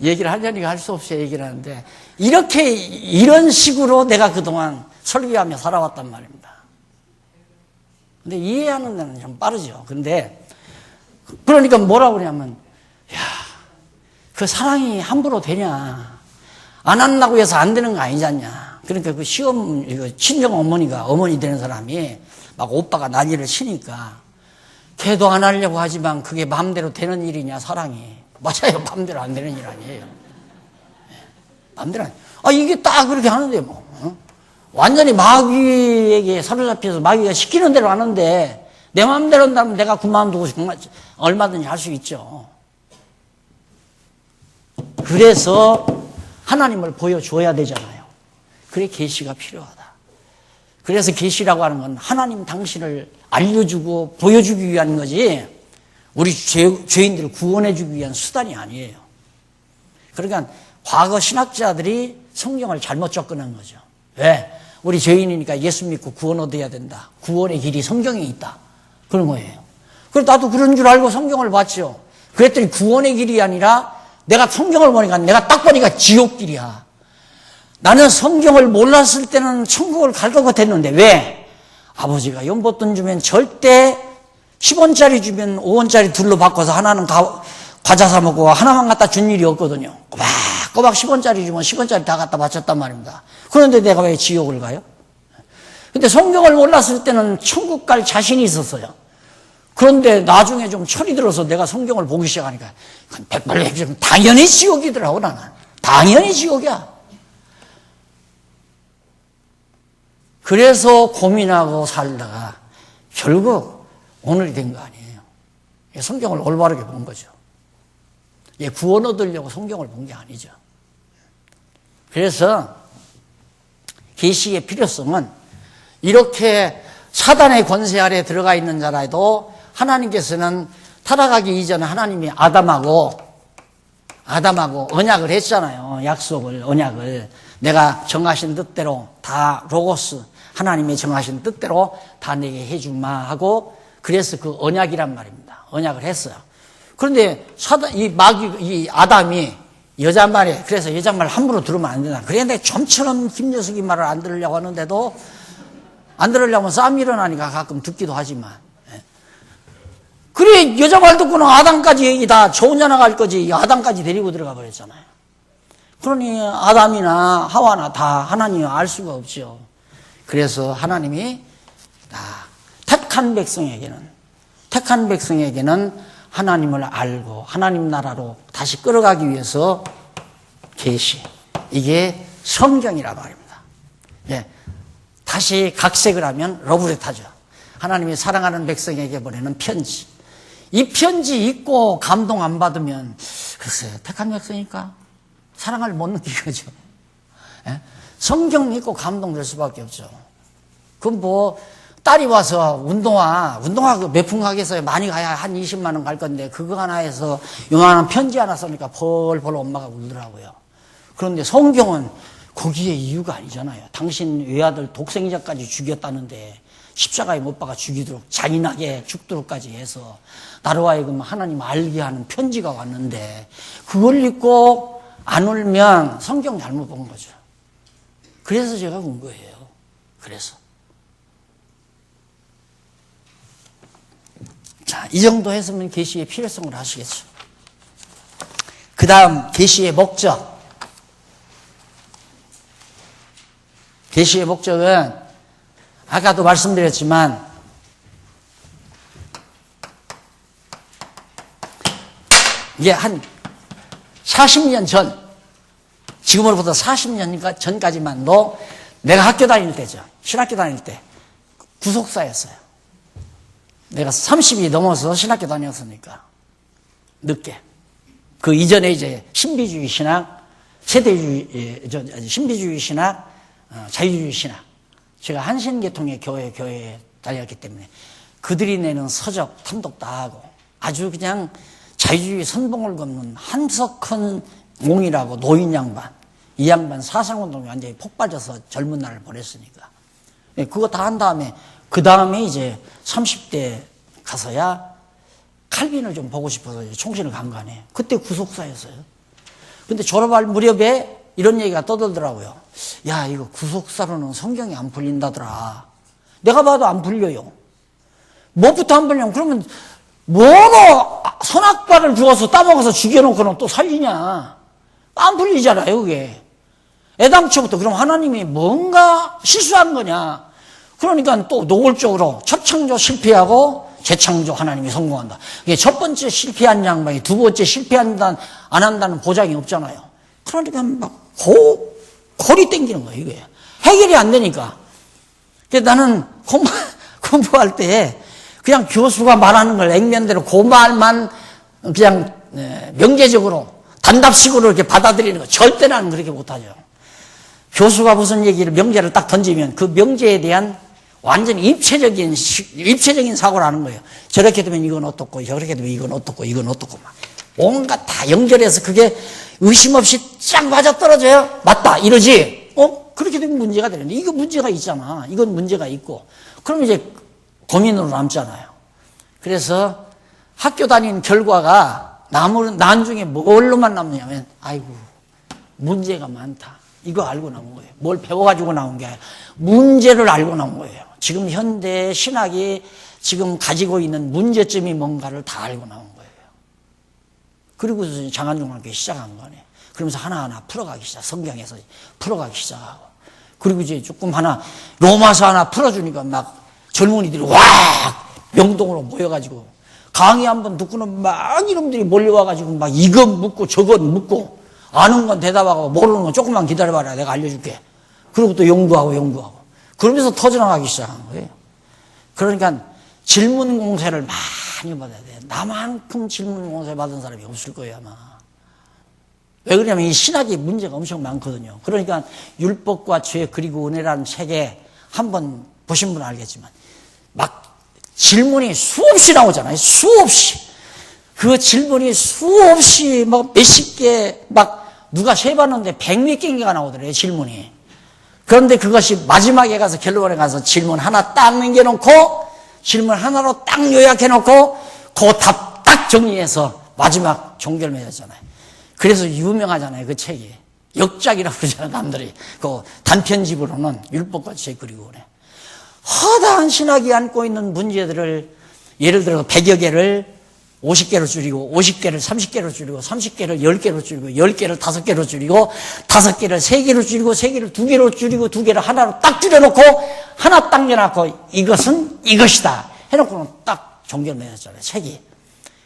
얘기를 하려니까 할 수 없이 얘기를 하는데 이런 식으로 내가 그동안 설교하며 살아왔단 말입니다. 근데 이해하는 데는 좀 빠르죠. 근데 그러니까 뭐라고 그러냐면 그 사랑이 함부로 되냐. 안 한다고 해서 안 되는 거 아니잖냐. 그러니까 그 친정 어머니 되는 사람이 막 오빠가 난리를 치니까 걔도 안 하려고 하지만 그게 마음대로 되는 일이냐, 사랑이. 맞아요. 마음대로 안 되는 일 아니에요. 마음대로 이게 딱 그렇게 하는데 뭐. 완전히 마귀에게 사로잡혀서 마귀가 시키는 대로 하는데 내 마음대로 한다면 내가 그 마음 두고 얼마든지 할 수 있죠. 그래서 하나님을 보여줘야 되잖아요. 그래 계시가 필요하다. 그래서 계시라고 하는 건 하나님 당신을 알려주고 보여주기 위한 거지 우리 죄인들을 구원해주기 위한 수단이 아니에요. 그러니까 과거 신학자들이 성경을 잘못 접근한 거죠. 왜? 우리 죄인이니까 예수 믿고 구원 얻어야 된다. 구원의 길이 성경에 있다. 그런 거예요. 그래서 나도 그런 줄 알고 성경을 봤죠. 그랬더니 구원의 길이 아니라 내가 성경을 보니까 내가 딱 보니까 지옥길이야. 나는 성경을 몰랐을 때는 천국을 갈 것 같았는데 왜? 아버지가 연보돈 주면 절대 10원짜리 주면 5원짜리 둘로 바꿔서 하나는 과자 사 먹고 하나만 갖다 준 일이 없거든요. 꼬박 10원짜리 주면 10원짜리 다 갖다 바쳤단 말입니다. 그런데 내가 왜 지옥을 가요? 근데 성경을 몰랐을 때는 천국 갈 자신이 있었어요. 그런데 나중에 좀 철이 들어서 내가 성경을 보기 시작하니까 백발백중 당연히 지옥이더라고. 나는 당연히 지옥이야. 그래서 고민하고 살다가 결국 오늘이 된 거 아니에요. 성경을 올바르게 본 거죠. 구원 얻으려고 성경을 본 게 아니죠. 그래서 계시의 필요성은 이렇게 사단의 권세 아래 들어가 있는 자라도 하나님께서는 타락하기 이전에 하나님이 아담하고 언약을 했잖아요. 약속을, 언약을. 내가 정하신 뜻대로 다 로고스, 하나님이 정하신 뜻대로 다 내게 해주마 하고 그래서 그 언약이란 말입니다. 언약을 했어요. 그런데 이 아담이 여자 말에, 그래서 여자 말 함부로 들으면 안 된다. 그런데 좀처럼 김여숙이 말을 안 들으려고 하는데도 안 들으려면 싸움이 일어나니까 가끔 듣기도 하지만. 그래, 여자 말 듣고는 아담까지 다 저 혼자 나갈 거지, 아담까지 데리고 들어가 버렸잖아요. 그러니 아담이나 하와나 다 하나님을 알 수가 없죠. 그래서 하나님이 택한 백성에게는 하나님을 알고 하나님 나라로 다시 끌어가기 위해서 계시, 이게 성경이라 말입니다. 예, 다시 각색을 하면 러브레터죠. 하나님이 사랑하는 백성에게 보내는 편지. 이 편지 읽고 감동 안 받으면 글쎄 택한 백성이니까 사랑을 못 느끼죠. 예? 성경 읽고 감동될 수밖에 없죠. 그럼 뭐 딸이 와서 운동화 그 몇 푼 가게에서 많이 가야 한 20만 원 갈 건데 그거 하나에서 요만한 편지 하나 써니까 벌벌 엄마가 울더라고요. 그런데 성경은 거기에 이유가 아니잖아요. 당신 외아들 독생자까지 죽였다는데 십자가에 못 박아 죽이도록 잔인하게 죽도록까지 해서 나로 하여금 하나님 알게 하는 편지가 왔는데 그걸 읽고 안 울면 성경 잘못 본 거죠. 그래서 제가 본 거예요. 그래서 자, 이 정도 했으면 계시의 필요성을 아시겠죠. 그 다음 계시의 목적. 계시의 목적은 아까도 말씀드렸지만 이게 한 40년 전, 지금으로부터 40년 전까지만도 내가 학교 다닐 때죠. 신학교 다닐 때 구속사였어요. 내가 30이 넘어서 신학교 다녔으니까 늦게. 그 이전에 이제 신비주의 신학, 신비주의 신학, 자유주의 신학. 제가 한신계통의 교회에 다녔기 때문에 그들이 내는 서적 탐독 다 하고 아주 그냥 자유주의 선봉을 걷는 한석헌 몽이라고 노인 양반, 이 양반 사상운동이 완전히 폭발져서 젊은 날을 보냈으니까 그거 다 한 다음에 그 다음에 이제 30대 가서야 칼빈을 좀 보고 싶어서 총신을 간 거 아니에요. 그때 구속사였어요. 근데 졸업할 무렵에 이런 얘기가 떠들더라고요. 야, 이거 구속사로는 성경이 안 풀린다더라. 내가 봐도 안 풀려요. 뭐부터 안 풀려면 그러면 뭐로 선악과를 주어서 따먹어서 죽여놓고는 또 살리냐. 안 풀리잖아요, 그게. 애당초부터 그럼 하나님이 뭔가 실수한 거냐. 그러니까 또 노골적으로 첫 창조 실패하고 재창조 하나님이 성공한다. 이게 첫 번째 실패한 양반이 두 번째 실패한다, 안 한다는 보장이 없잖아요. 그러니까 막 골이 땡기는 거예요, 이게. 해결이 안 되니까. 그래서 나는 공부할 때 그냥 교수가 말하는 걸 액면대로 그 말만 그냥 명제적으로 단답식으로 이렇게 받아들이는 거 절대 나는 그렇게 못하죠. 교수가 무슨 얘기를 명제를 딱 던지면 그 명제에 대한 완전히 입체적인 사고를 하는 거예요. 저렇게 되면 이건 어떻고 저렇게 되면 이건 어떻고 이건 어떻고 막 온갖 다 연결해서 그게 의심 없이 쫙 맞아떨어져요. 맞다 이러지. 그렇게 되면 문제가 되는데 이거 문제가 있잖아. 이건 문제가 있고 그럼 이제 고민으로 남잖아요. 그래서 학교 다닌 결과가 나중에 뭘로만 남냐면, 아이고, 문제가 많다. 이거 알고 나온 거예요. 뭘 배워가지고 나온 게 아니라 문제를 알고 나온 거예요. 지금 현대 신학이 지금 가지고 있는 문제점이 뭔가를 다 알고 나온 거예요. 그리고 장안중학교 시작한 거네. 그러면서 하나하나 풀어가기 시작. 성경에서 풀어가기 시작하고. 그리고 이제 조금 하나 로마서 하나 풀어주니까 막 젊은이들이 와 명동으로 모여가지고 강의 한번 듣고는 막 이놈들이 몰려와가지고 막 이건 묻고 저건 묻고 아는 건 대답하고 모르는 건 조금만 기다려봐라 내가 알려줄게. 그리고 또 연구하고 그러면서 터져나가기 시작한 거예요. 그러니까 질문 공세를 많이 받아야 돼요. 나만큼 질문 공세 받은 사람이 없을 거예요 아마. 왜 그러냐면 이 신학이 문제가 엄청 많거든요. 그러니까 율법과 죄 그리고 은혜라는 책에 한번 보신 분은 알겠지만 막 질문이 수없이 나오잖아요. 수없이. 그 질문이 수없이 막 몇십 개 막 누가 세봤는데 100몇 개인가 나오더래요 질문이. 그런데 그것이 마지막에 가서 결론에 가서 질문 하나 딱 남겨놓고 질문 하나로 딱 요약해놓고 그 답 딱 정리해서 마지막 종결 맺었잖아요. 그래서 유명하잖아요 그 책이. 역작이라고 그러잖아요 남들이. 그 단편집으로는 율법과 죄 그리고 은혜. 허다한 신학이 안고 있는 문제들을 예를 들어서 100여 개를 50개로 줄이고 50개를 30개로 줄이고 30개를 10개로 줄이고 10개를 5개로 줄이고 5개를 3개로 줄이고 3개를 2개로 줄이고 2개를 하나로 딱 줄여놓고 하나 딱 내놓고 이것은 이것이다 해놓고는 딱 종결 맺었잖아요 책이.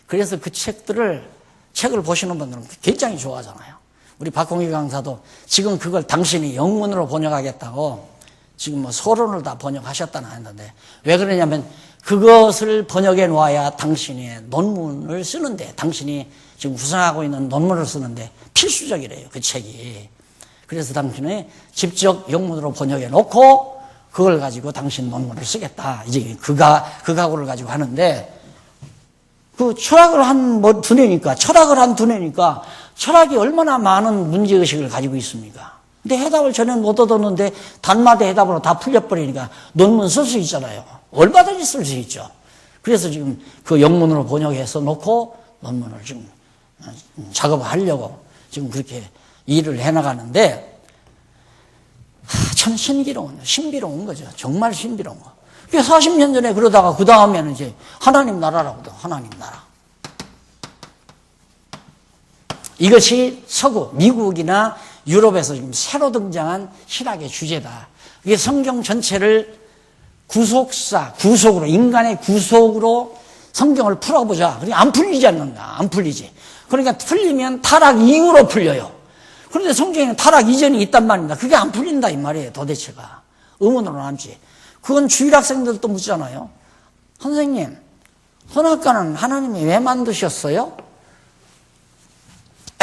그래서 그 책을 보시는 분들은 굉장히 좋아하잖아요. 우리 박홍기 강사도 지금 그걸 당신이 영문으로 번역하겠다고 지금 뭐 서론을 다 번역하셨다는 했는데 왜 그러냐면 그것을 번역해 놓아야 당신이 논문을 쓰는데 당신이 지금 구상하고 있는 논문을 쓰는데 필수적이래요 그 책이. 그래서 당신이 직접 영문으로 번역해 놓고 그걸 가지고 당신 논문을 쓰겠다 이제 그 각오를 가지고 하는데 그 철학을 한 두뇌니까 철학이 얼마나 많은 문제의식을 가지고 있습니까? 근데 해답을 전혀 못 얻었는데 단마다 해답으로 다 풀려버리니까 논문 쓸 수 있잖아요. 얼마든지 쓸 수 있죠. 그래서 지금 그 영문으로 번역해서 놓고 논문을 지금 작업하려고 지금 그렇게 일을 해나가는데 참 신비로운 거죠. 정말 신비로운 거. 40년 전에 그러다가 그 다음에는 이제 하나님 나라라고도 하나님 나라. 이것이 서구, 미국이나 유럽에서 지금 새로 등장한 신학의 주제다. 이게 성경 전체를 구속으로, 인간의 구속으로 성경을 풀어보자. 그러니까 안 풀리지 않는다. 안 풀리지. 그러니까 풀리면 타락 이후로 풀려요. 그런데 성경에는 타락 이전이 있단 말입니다. 그게 안 풀린다 이 말이에요. 도대체가. 의문으로 남지. 그건 주일학생들도 묻잖아요. 선생님, 선악과는 하나님이 왜 만드셨어요?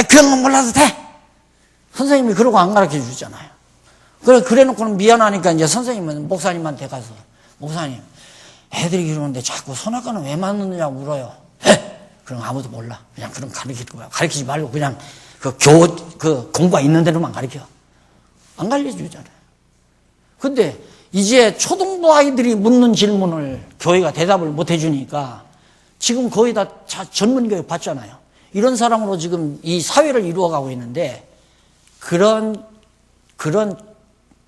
그런 건 몰라도 돼. 선생님이 그러고 안 가르쳐 주잖아요. 그래 놓고는 미안하니까 이제 선생님은 목사님한테 가서 목사님, 애들이 이러는데 자꾸 선악과는 왜 만드느냐고 물어요. 그럼 아무도 몰라. 그냥 그럼 가르칠 거야. 가르치지 말고 그냥 그 공부가 있는 대로만 가르쳐. 안 가르쳐 주잖아요. 근데 이제 초등부 아이들이 묻는 질문을 교회가 대답을 못 해주니까 지금 거의 다 전문교육 받잖아요. 이런 사람으로 지금 이 사회를 이루어가고 있는데 그런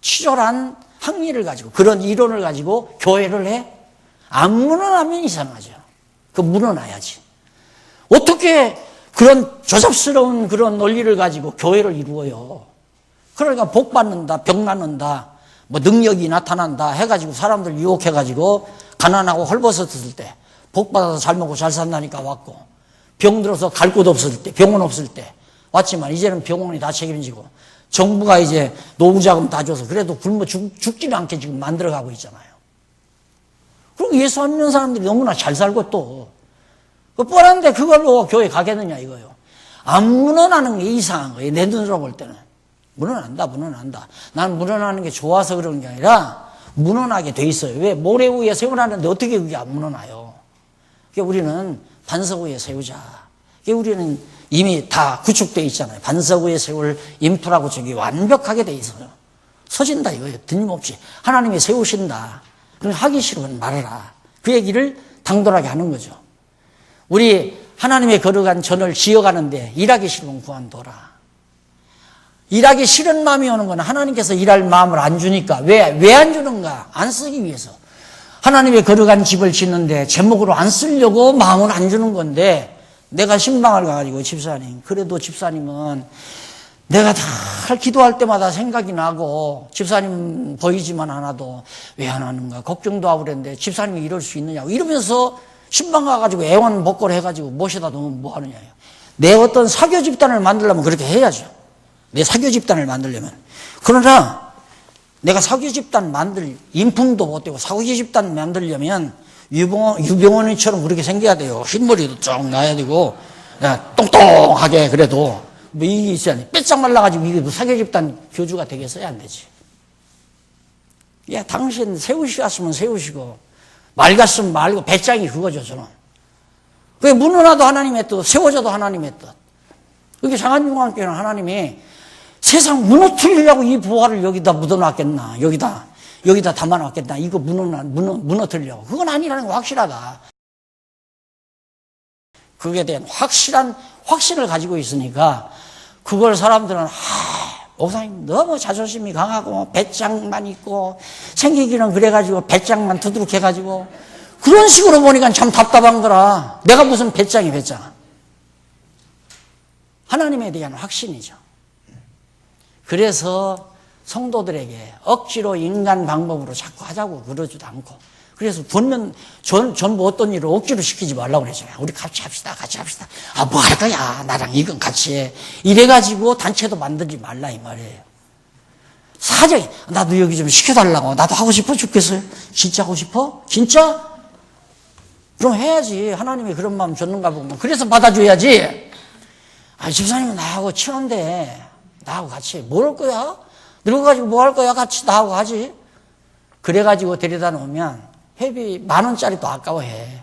치졸한 학리를 가지고 그런 이론을 가지고 교회를 해? 안 문헌하면 이상하죠. 문헌해야지. 어떻게 그런 조잡스러운 그런 논리를 가지고 교회를 이루어요. 그러니까 복 받는다, 병 낫는다, 뭐 능력이 나타난다 해가지고 사람들 유혹해가지고 가난하고 헐벗었을 때 복 받아서 잘 먹고 잘 산다니까 왔고 병 들어서 갈 곳 없을 때 병원 없을 때 왔지만 이제는 병원이 다 책임지고 정부가 이제 노후자금 다 줘서 그래도 굶어 죽지는 않게 지금 만들어가고 있잖아요. 그리고 예수 안 믿는 사람들이 너무나 잘 살고 또 뻔한데 그걸로 교회 가겠느냐 이거요. 안 문헌하는 게 이상한 거예요. 내 눈으로 볼 때는. 문헌한다. 난 문헌하는 게 좋아서 그러는 게 아니라 문헌하게 돼 있어요. 왜? 모래 위에 세우라는데 어떻게 그게 안 문헌해요? 그러니까 우리는 반석 위에 세우자. 그러니까 우리는 이미 다 구축되어 있잖아요. 반석 위에 세울 인프라 구축이 완벽하게 돼 있어요. 서진다 이거예요. 드림없이. 하나님이 세우신다. 그럼 하기 싫으면 말해라. 그 얘기를 당돌하게 하는 거죠. 우리 하나님의 거룩한 전을 지어가는데 일하기 싫으면 그만둬라. 일하기 싫은 마음이 오는 건 하나님께서 일할 마음을 안 주니까. 왜 안 주는가? 안 쓰기 위해서. 하나님의 거룩한 집을 짓는데 제목으로 안 쓰려고 마음을 안 주는 건데, 내가 신방을 가가지고 집사님, 그래도 집사님은 내가 다 기도할 때마다 생각이 나고 집사님 보이지만 않아도 왜 안 하는가 걱정도 하고 그랬는데 집사님이 이럴 수 있느냐고 이러면서 신방 가가지고 애원복걸 해가지고 모셔다 놓으면 뭐 하느냐요. 내 어떤 사교 집단을 만들려면 그렇게 해야죠. 내 사교 집단을 만들려면. 그러나 내가 사교 집단 만들 인품도 못 되고 사교 집단 만들려면 유병원이처럼 그렇게 생겨야 돼요. 흰머리도 쭉 나야 되고 똥똥하게. 그래도 뭐 이게 있어야 돼. 빼짝 말라가지고 이게 사교 집단 교주가 되겠어야 안 되지. 야, 당신 세우시겠으면 세우시고 맑았으면 말고 배짱이 그거죠. 저는 그게 무너나도 하나님의 뜻, 세워져도 하나님의 뜻. 그게 장안중앙교회는 하나님이 세상 무너뜨리려고 이 부활을 여기다 묻어놨겠나, 여기다 담아놨겠나, 이거 무너뜨리려고. 그건 아니라는 거 확실하다. 그에 대한 확신을 가지고 있으니까 그걸 사람들은 목사님 너무 자존심이 강하고 배짱만 있고 생기기는 그래가지고 배짱만 두드룩해가지고 그런 식으로 보니까 참 답답한 거라. 내가 무슨 배짱이 배짱. 하나님에 대한 확신이죠. 그래서 성도들에게 억지로 인간 방법으로 자꾸 하자고 그러지도 않고, 그래서 전부 어떤 일을 억지로 시키지 말라고 그러잖아요. 우리 같이 합시다. 뭐 할 거야. 나랑 이건 같이 해. 이래가지고 단체도 만들지 말라 이 말이에요. 사정이 나도 여기 좀 시켜달라고. 나도 하고 싶어 죽겠어요. 진짜 하고 싶어? 진짜? 그럼 해야지. 하나님이 그런 마음 줬는가 보면. 그래서 받아줘야지. 집사님은 나하고 친한데 나하고 같이 뭘 할 거야? 늙어가지고 뭐 할 거야? 같이 나하고 하지. 그래가지고 데려다 놓으면 회비 10,000원짜리도 아까워해.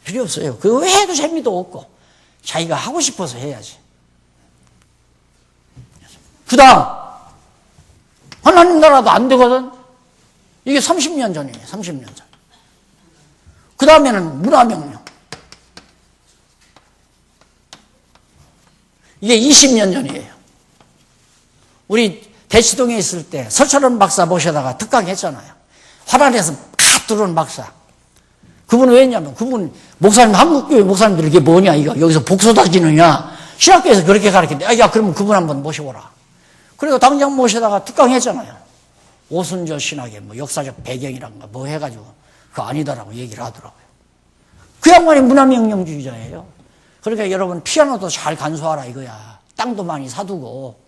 필요 없어요. 그거 해도 재미도 없고 자기가 하고 싶어서 해야지. 그 다음 하나님 나라도 안 되거든. 이게 30년 전이에요. 30년 전. 그 다음에는 문화명령. 이게 20년 전이에요. 우리 대치동에 있을 때 서철원 박사 모셔다가 특강했잖아요. 화란에서 갓 들어온 박사. 그분은 왜냐면 그분 목사님, 한국교회 목사님들 이게 뭐냐 이거 여기서 복쏟아지느냐. 신학교에서 그렇게 가르쳤는데 야 그러면 그분 한번 모셔보라. 그리고 당장 모셔다가 특강했잖아요. 오순절 신학의 뭐 역사적 배경이란가 뭐 해가지고 그거 아니다라고 얘기를 하더라고요. 그 양반이 문화명령주의자예요. 그러니까 여러분 피아노도 잘 간수하라 이거야. 땅도 많이 사두고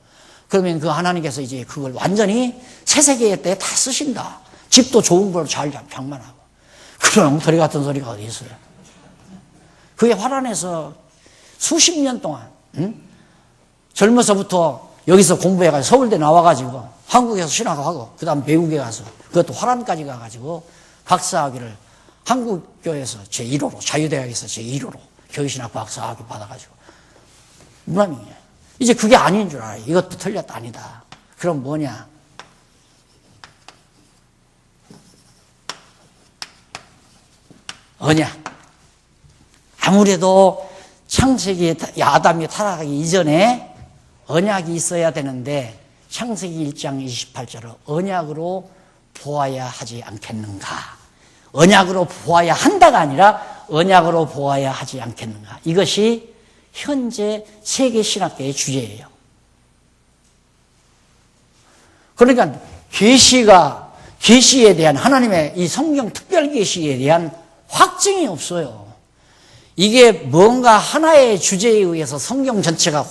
그러면 그 하나님께서 이제 그걸 완전히 새 세계 때 다 쓰신다. 집도 좋은 걸 잘 장만하고. 그런 엉터리 같은 소리가 어디 있어요. 그게 화란에서 수십 년 동안 젊어서부터 여기서 공부해가지고 서울대 나와가지고 한국에서 신학하고 그 다음 외국에 가서 그것도 화란까지 가가지고 박사학위를 한국교회에서 제1호로 자유대학에서 제1호로 교회신학 박사학위 받아가지고 문화명이에요. 이제 그게 아닌 줄 알아요. 이것도 틀렸다 아니다. 그럼 뭐냐? 언약. 아무래도 창세기 아담이 타락하기 이전에 언약이 있어야 되는데 창세기 1장 28절을 언약으로 보아야 하지 않겠는가. 언약으로 보아야 한다가 아니라 언약으로 보아야 하지 않겠는가. 이것이 현재 세계 신학계의 주제예요. 그러니까 계시에 대한 하나님의 이 성경 특별 계시에 대한 확증이 없어요. 이게 뭔가 하나의 주제에 의해서 성경 전체가 확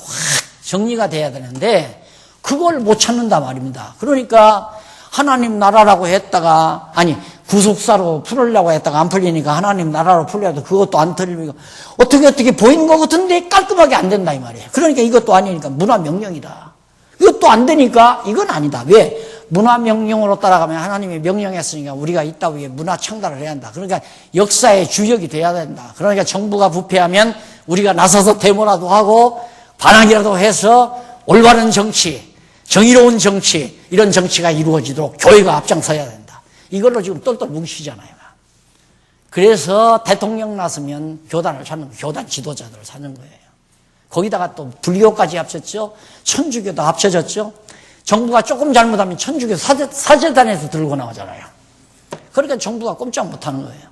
정리가 돼야 되는데 그걸 못 찾는다 말입니다. 그러니까 하나님 나라라고 했다가 구속사로 풀으려고 했다가 안 풀리니까 하나님 나라로 풀려도 그것도 안 틀리고 어떻게 보이는 것 같은데 깔끔하게 안 된다 이 말이에요. 그러니까 이것도 아니니까 문화명령이다. 이것도 안 되니까 이건 아니다. 왜? 문화명령으로 따라가면 하나님이 명령했으니까 우리가 이따 위에 문화 창달을 해야 한다. 그러니까 역사의 주역이 돼야 된다. 그러니까 정부가 부패하면 우리가 나서서 데모라도 하고 반항이라도 해서 올바른 정치, 정의로운 정치, 이런 정치가 이루어지도록 교회가 앞장서야 된다. 이걸로 지금 똘똘 뭉치잖아요. 그래서 대통령 나서면 교단을 찾는 거예요. 교단 지도자들을 찾는 거예요. 거기다가 또 불교까지 합쳤죠. 천주교도 합쳐졌죠. 정부가 조금 잘못하면 천주교 사제단에서 들고 나오잖아요. 그러니까 정부가 꼼짝 못하는 거예요.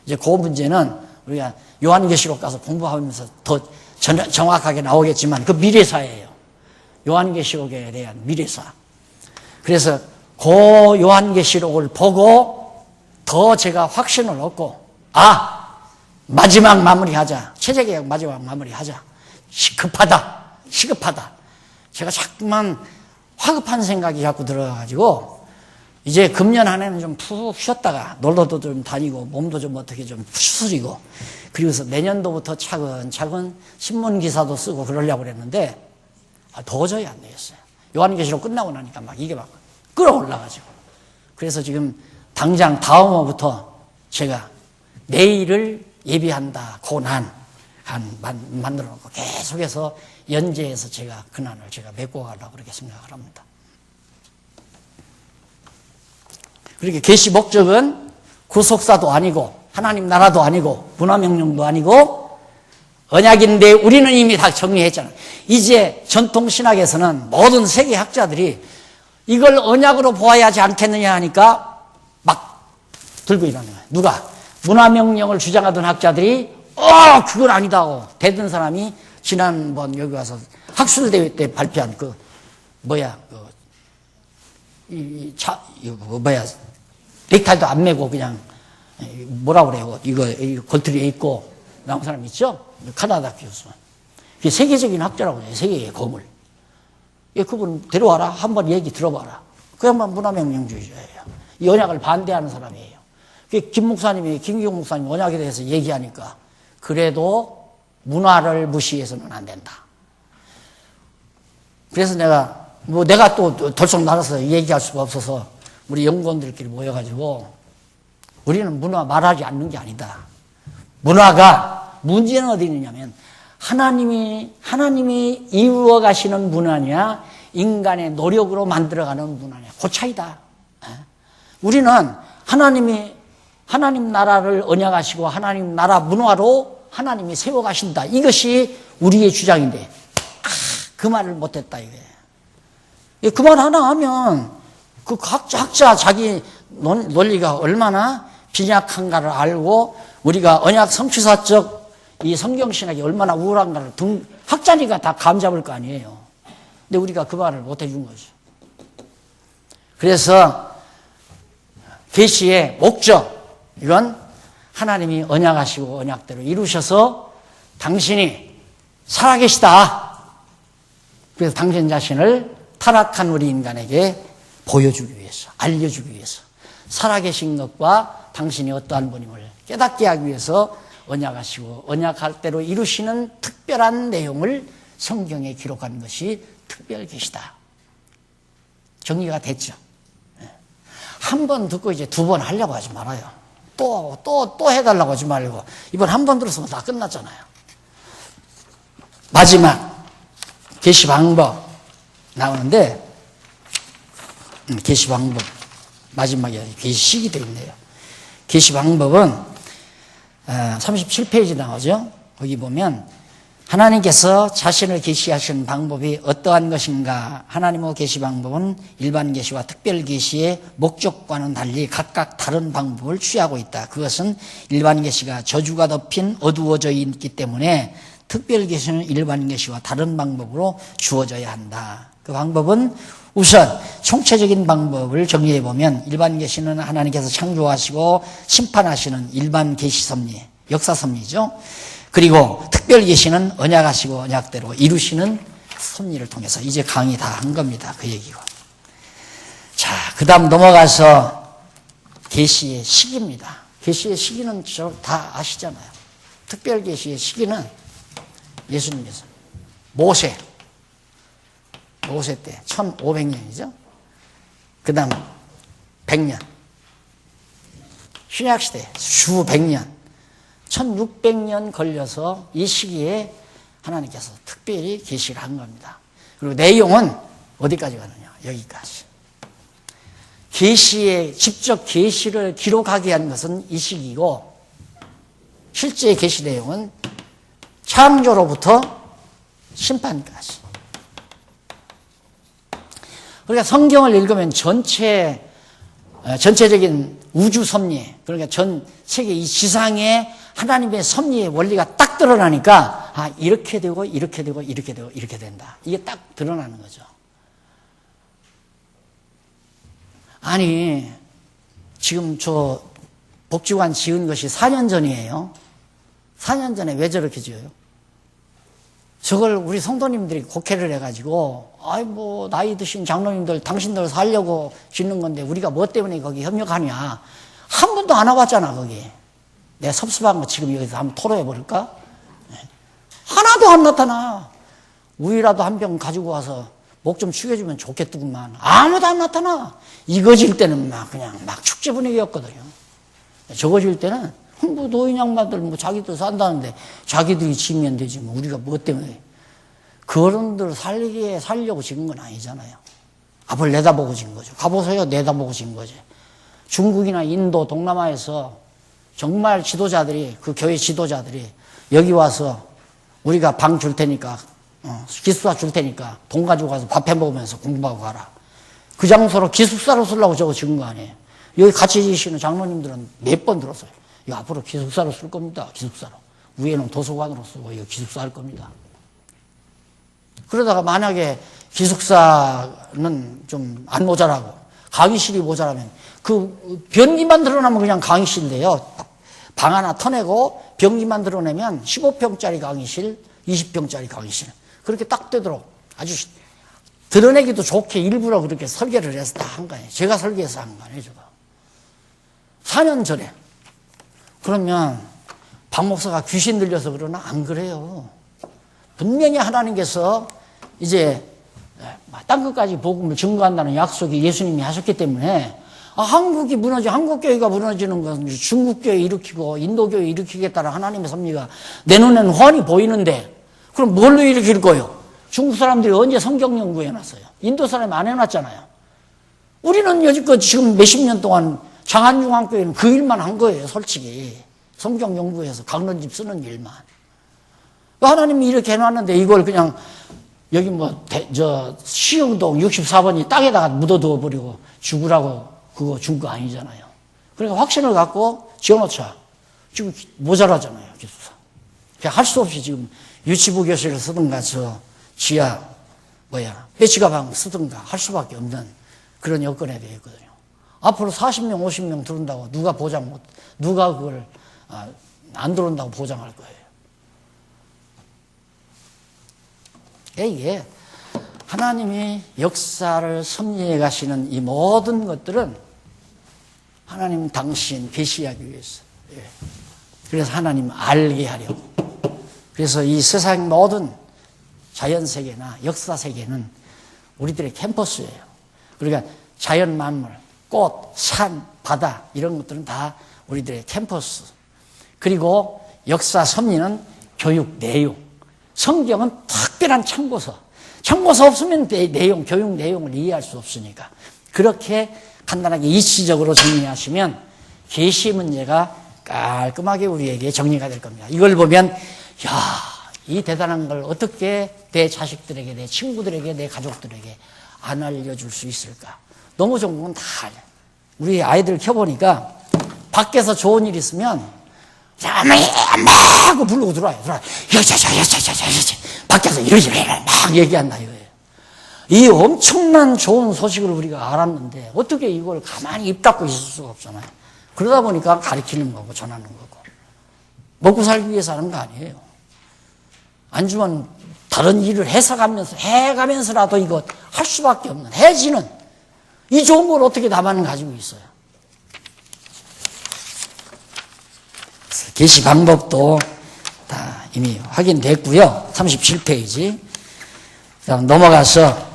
이제 그 문제는 우리가 요한계시록 가서 공부하면서 더 정확하게 나오겠지만 그 미래사예요. 요한계시록에 대한 미래사. 그래서 그 요한계시록을 보고 더 제가 확신을 얻고 마지막 마무리하자. 체제개혁 마지막 마무리하자. 시급하다. 제가 자꾸만 화급한 생각이 자꾸 들어가지고 이제 금년 한 해는 좀 푹 쉬었다가 놀러도 좀 다니고 몸도 좀 어떻게 좀 추스리고 그리고서 내년도부터 차근차근 신문 기사도 쓰고 그러려고 그랬는데 도저히 안 되겠어요. 요한계시록 끝나고 나니까 막 이게 막 끌어올라가지고 그래서 지금 당장 다음 호부터 제가 내일을 예비한다 고난 만들어 놓고 계속해서 연재해서 제가 그날을 제가 메고 가려고 그렇게 생각을 합니다. 그렇게 계시 목적은 구속사도 아니고 하나님 나라도 아니고 문화명령도 아니고 언약인데 우리는 이미 다 정리했잖아요. 이제 전통신학에서는 모든 세계 학자들이 이걸 언약으로 보아야 하지 않겠느냐 하니까 막 들고 일어나는 거예요. 누가? 문화명령을 주장하던 학자들이 그건 아니다고 대든 사람이 지난번 여기 와서 학술대회 때 발표한 넥타이도 안 매고 그냥 뭐라고 그래요? 이거 걸트리에 입고 나온 사람 있죠? 카나다 교수. 그게 세계적인 학자라고 해요. 세계의 거물. 그분 데려와라. 한번 얘기 들어봐라. 그 양반 문화명령주의자예요. 이 언약을 반대하는 사람이에요. 김 김기용 목사님이 언약에 대해서 얘기하니까 그래도 문화를 무시해서는 안 된다. 그래서 내가 또 덜썩 나가서 얘기할 수가 없어서 우리 연구원들끼리 모여가지고 우리는 문화 말하지 않는 게 아니다. 문화가 문제는 어디 있느냐면 하나님이 이루어 가시는 문화냐 인간의 노력으로 만들어가는 문화냐 그 차이다. 우리는 하나님 나라를 언약하시고 하나님 나라 문화로 하나님이 세워가신다. 이것이 우리의 주장인데 그 말을 못했다 이거예요. 그 말 하나 하면 그 각자 자기 논리가 얼마나 빈약한가를 알고 우리가 언약 성취사적 이 성경신학이 얼마나 우울한가를 학자니까 다 감잡을 거 아니에요. 근데 우리가 그 말을 못 해준 거죠. 그래서 계시의 목적 이건 하나님이 언약하시고 언약대로 이루셔서 당신이 살아계시다. 그래서 당신 자신을 타락한 우리 인간에게 보여주기 위해서 알려주기 위해서 살아계신 것과 당신이 어떠한 분임을 깨닫게 하기 위해서 언약하시고 언약할 대로 이루시는 특별한 내용을 성경에 기록한 것이 특별계시다. 정리가 됐죠. 한 번 듣고 이제 두 번 하려고 하지 말아요. 또 해달라고 하지 말고 이번 한 번 들었으면 다 끝났잖아요. 마지막 계시 방법 나오는데 계시 방법 마지막에 계시 시기 되어 있네요. 계시 방법은 37페이지 나오죠. 거기 보면 하나님께서 자신을 계시하시는 방법이 어떠한 것인가. 하나님의 계시 방법은 일반 계시와 특별 계시의 목적과는 달리 각각 다른 방법을 취하고 있다. 그것은 일반 계시가 저주가 덮인 어두워져 있기 때문에 특별 계시는 일반 계시와 다른 방법으로 주어져야 한다. 그 방법은 우선 총체적인 방법을 정리해 보면 일반 계시는 하나님께서 창조하시고 심판하시는 일반 계시 섭리, 역사 섭리죠. 그리고 특별 계시는 언약하시고 언약대로 이루시는 섭리를 통해서 이제 강의 다 한 겁니다. 그 얘기고. 자, 그다음 넘어가서 계시의 시기입니다. 계시의 시기는 다 아시잖아요. 특별 계시의 시기는 예수님께서 모세 때 1500년이죠. 그 다음 100년 신약시대 주 100년 1600년 걸려서 이 시기에 하나님께서 특별히 계시를 한 겁니다. 그리고 내용은 어디까지 가느냐 여기까지. 직접 계시를 기록하게 한 것은 이 시기고 실제 계시 내용은 창조로부터 심판까지. 그러니까 성경을 읽으면 전체적인 우주 섭리, 그러니까 전 세계 이 지상에 하나님의 섭리의 원리가 딱 드러나니까, 아, 이렇게 되고, 이렇게 되고, 이렇게 되고, 이렇게 된다. 이게 딱 드러나는 거죠. 아니, 지금 저 복지관 지은 것이 4년 전이에요. 4년 전에 왜 저렇게 지어요? 저걸 우리 성도님들이 곡해를 해가지고, 아이, 뭐, 나이 드신 장로님들, 당신들 살려고 짓는 건데, 우리가 뭐 때문에 거기 협력하냐. 한 번도 안 와봤잖아, 거기. 내가 섭섭한 거 지금 여기서 한번 토로해버릴까? 하나도 안 나타나. 우유라도 한 병 가지고 와서 목 좀 축여주면 좋겠더구만. 아무도 안 나타나. 이거 질 때는 그냥 축제 분위기였거든요. 저거 질 때는 뭐 노인 양반들 뭐 자기들 산다는데 자기들이 지면 되지 뭐 우리가 뭐 때문에. 그 어른들 살려고 지은 건 아니잖아요. 앞을 내다보고 지은 거죠. 가보세요. 내다보고 지은 거지. 중국이나 인도, 동남아에서 정말 지도자들이, 그 교회 지도자들이 여기 와서 우리가 방 줄 테니까, 기숙사 줄 테니까 돈 가지고 가서 밥 해 먹으면서 공부하고 가라. 그 장소로 기숙사로 쓰려고 저거 지은 거 아니에요. 여기 같이 계시는 장로님들은 몇 번 들었어요. 이거 앞으로 기숙사로 쓸 겁니다. 기숙사로. 위에는 도서관으로 쓰고 이거 기숙사 할 겁니다. 그러다가 만약에 기숙사는 좀 안 모자라고 강의실이 모자라면 그 변기만 드러나면 그냥 강의실인데요. 방 하나 터내고 변기만 드러내면 15평짜리 강의실, 20평짜리 강의실. 그렇게 딱 되도록 아주 드러내기도 좋게 일부러 그렇게 설계를 해서 다 한 거예요. 제가 설계해서 한 거 아니에요, 제가. 4년 전에. 그러면 박 목사가 귀신 들려서 그러나? 안 그래요. 분명히 하나님께서 이제 땅끝까지 복음을 증거한다는 약속이 예수님이 하셨기 때문에 한국이 한국교회가 무너지는 건 중국교회 일으키고 인도교회 일으키겠다는 하나님의 섭리가 내 눈에는 훤히 보이는데 그럼 뭘로 일으킬 거예요? 중국 사람들이 언제 성경 연구해놨어요? 인도 사람이 안 해놨잖아요. 우리는 여지껏 지금 몇십 년 동안 장안중앙교회는 그 일만 한 거예요, 솔직히. 성경 연구해서 강론집 쓰는 일만. 하나님이 이렇게 해놨는데 이걸 그냥 여기 시흥동 64번이 땅에다가 묻어두어 버리고 죽으라고 그거 준 거 아니잖아요. 그러니까 확신을 갖고 지어놓자. 지금 모자라잖아요, 기숙사. 할 수 없이 지금 유치부 교실을 쓰든가 지하 배치가방 쓰든가 할 수밖에 없는 그런 여건에 되어 있거든요. 앞으로 40명, 50명 들어온다고 누가 그걸 안 들어온다고 보장할 거예요. 이게 하나님이 역사를 섭리해 가시는 이 모든 것들은 하나님 당신 계시하기 위해서. 그래서 하나님 알게 하려고. 그래서 이 세상 모든 자연세계나 역사세계는 우리들의 캠퍼스예요. 그러니까 자연 만물, 꽃, 산, 바다 이런 것들은 다 우리들의 캠퍼스. 그리고 역사 섭리는 교육 내용. 성경은 특별한 참고서. 참고서 없으면 교육 내용을 이해할 수 없으니까. 그렇게 간단하게 이치적으로 정리하시면 계시 문제가 깔끔하게 우리에게 정리가 될 겁니다. 이걸 보면 이 대단한 걸 어떻게 내 자식들에게, 내 친구들에게, 내 가족들에게 안 알려줄 수 있을까? 너무 좋은 건 다 알려. 우리 아이들 켜보니까 밖에서 좋은 일 있으면 엄마 하고 부르고 들어와요. 밖에서 이러지 막 얘기한다 이거예요. 이 엄청난 좋은 소식을 우리가 알았는데 어떻게 이걸 가만히 입 닫고 있을 수가 없잖아요. 그러다 보니까 가르치는 거고 전하는 거고. 먹고 살기 위해서 하는 거 아니에요. 안 주면 다른 일을 해가면서라도 이거 할 수밖에 없는 해지는 이 좋은 걸 어떻게 나만 가지고 있어요. 계시 방법도 다 이미 확인됐고요. 37페이지. 그다음 넘어가서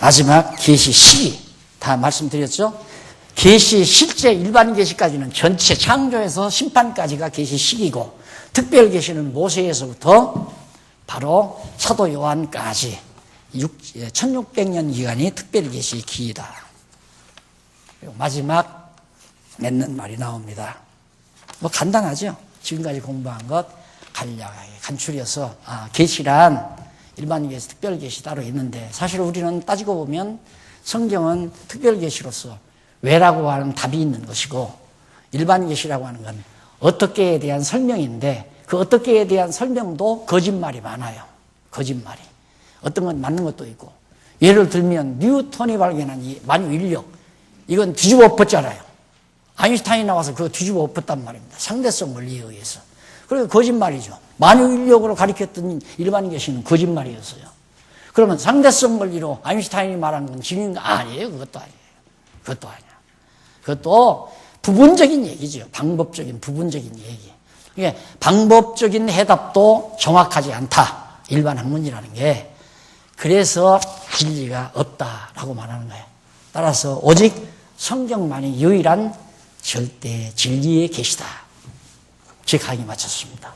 마지막 계시 시기 다 말씀드렸죠. 계시 실제 일반 계시까지는 전체 창조에서 심판까지가 계시 시기고 특별 계시는 모세에서부터 바로 사도 요한까지 1600년 기간이 특별 계시 기이다. 그리고 마지막 맺는 말이 나옵니다. 간단하죠. 지금까지 공부한 것 간략하게 간추려서 계시란 일반 계시, 특별 계시 따로 있는데 사실 우리는 따지고 보면 성경은 특별 계시로서 왜라고 하는 답이 있는 것이고 일반 계시라고 하는 건 어떻게에 대한 설명인데 그 어떻게에 대한 설명도 거짓말이 많아요. 거짓말이. 어떤 건 맞는 것도 있고 예를 들면 뉴턴이 발견한 이 만유인력 이건 뒤집어 엎었잖아요. 아인슈타인이 나와서 그거 뒤집어 엎었단 말입니다. 상대성 원리에 의해서. 그리고 거짓말이죠. 만유인력으로 가리켰던 일반 계시는 거짓말이었어요. 그러면 상대성 원리로 아인슈타인이 말한 건 진리인가? 아니에요. 그것도 아니에요. 그것도 아니야. 그것도 부분적인 얘기죠. 방법적인 부분적인 얘기. 이게 방법적인 해답도 정확하지 않다. 일반 학문이라는 게. 그래서 진리가 없다라고 말하는 거예요. 따라서 오직 성경만이 유일한 절대 진리의 계시다. 제 강의 마쳤습니다.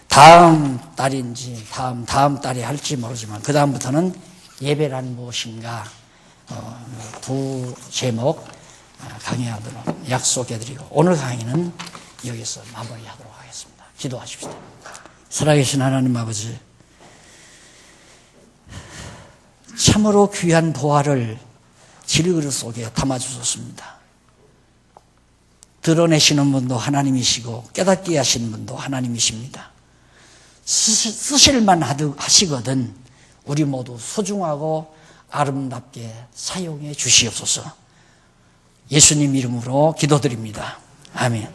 다음 달인지 다음 달에 할지 모르지만 그 다음부터는 예배란 무엇인가 두 제목 강의하도록 약속해드리고 오늘 강의는 여기서 마무리하도록 하겠습니다. 기도하십시다. 살아계신 하나님 아버지, 참으로 귀한 보화를 질그릇 속에 담아주셨습니다. 드러내시는 분도 하나님이시고 깨닫게 하시는 분도 하나님이십니다. 쓰실만 하시거든 우리 모두 소중하고 아름답게 사용해 주시옵소서. 예수님 이름으로 기도드립니다. 아멘.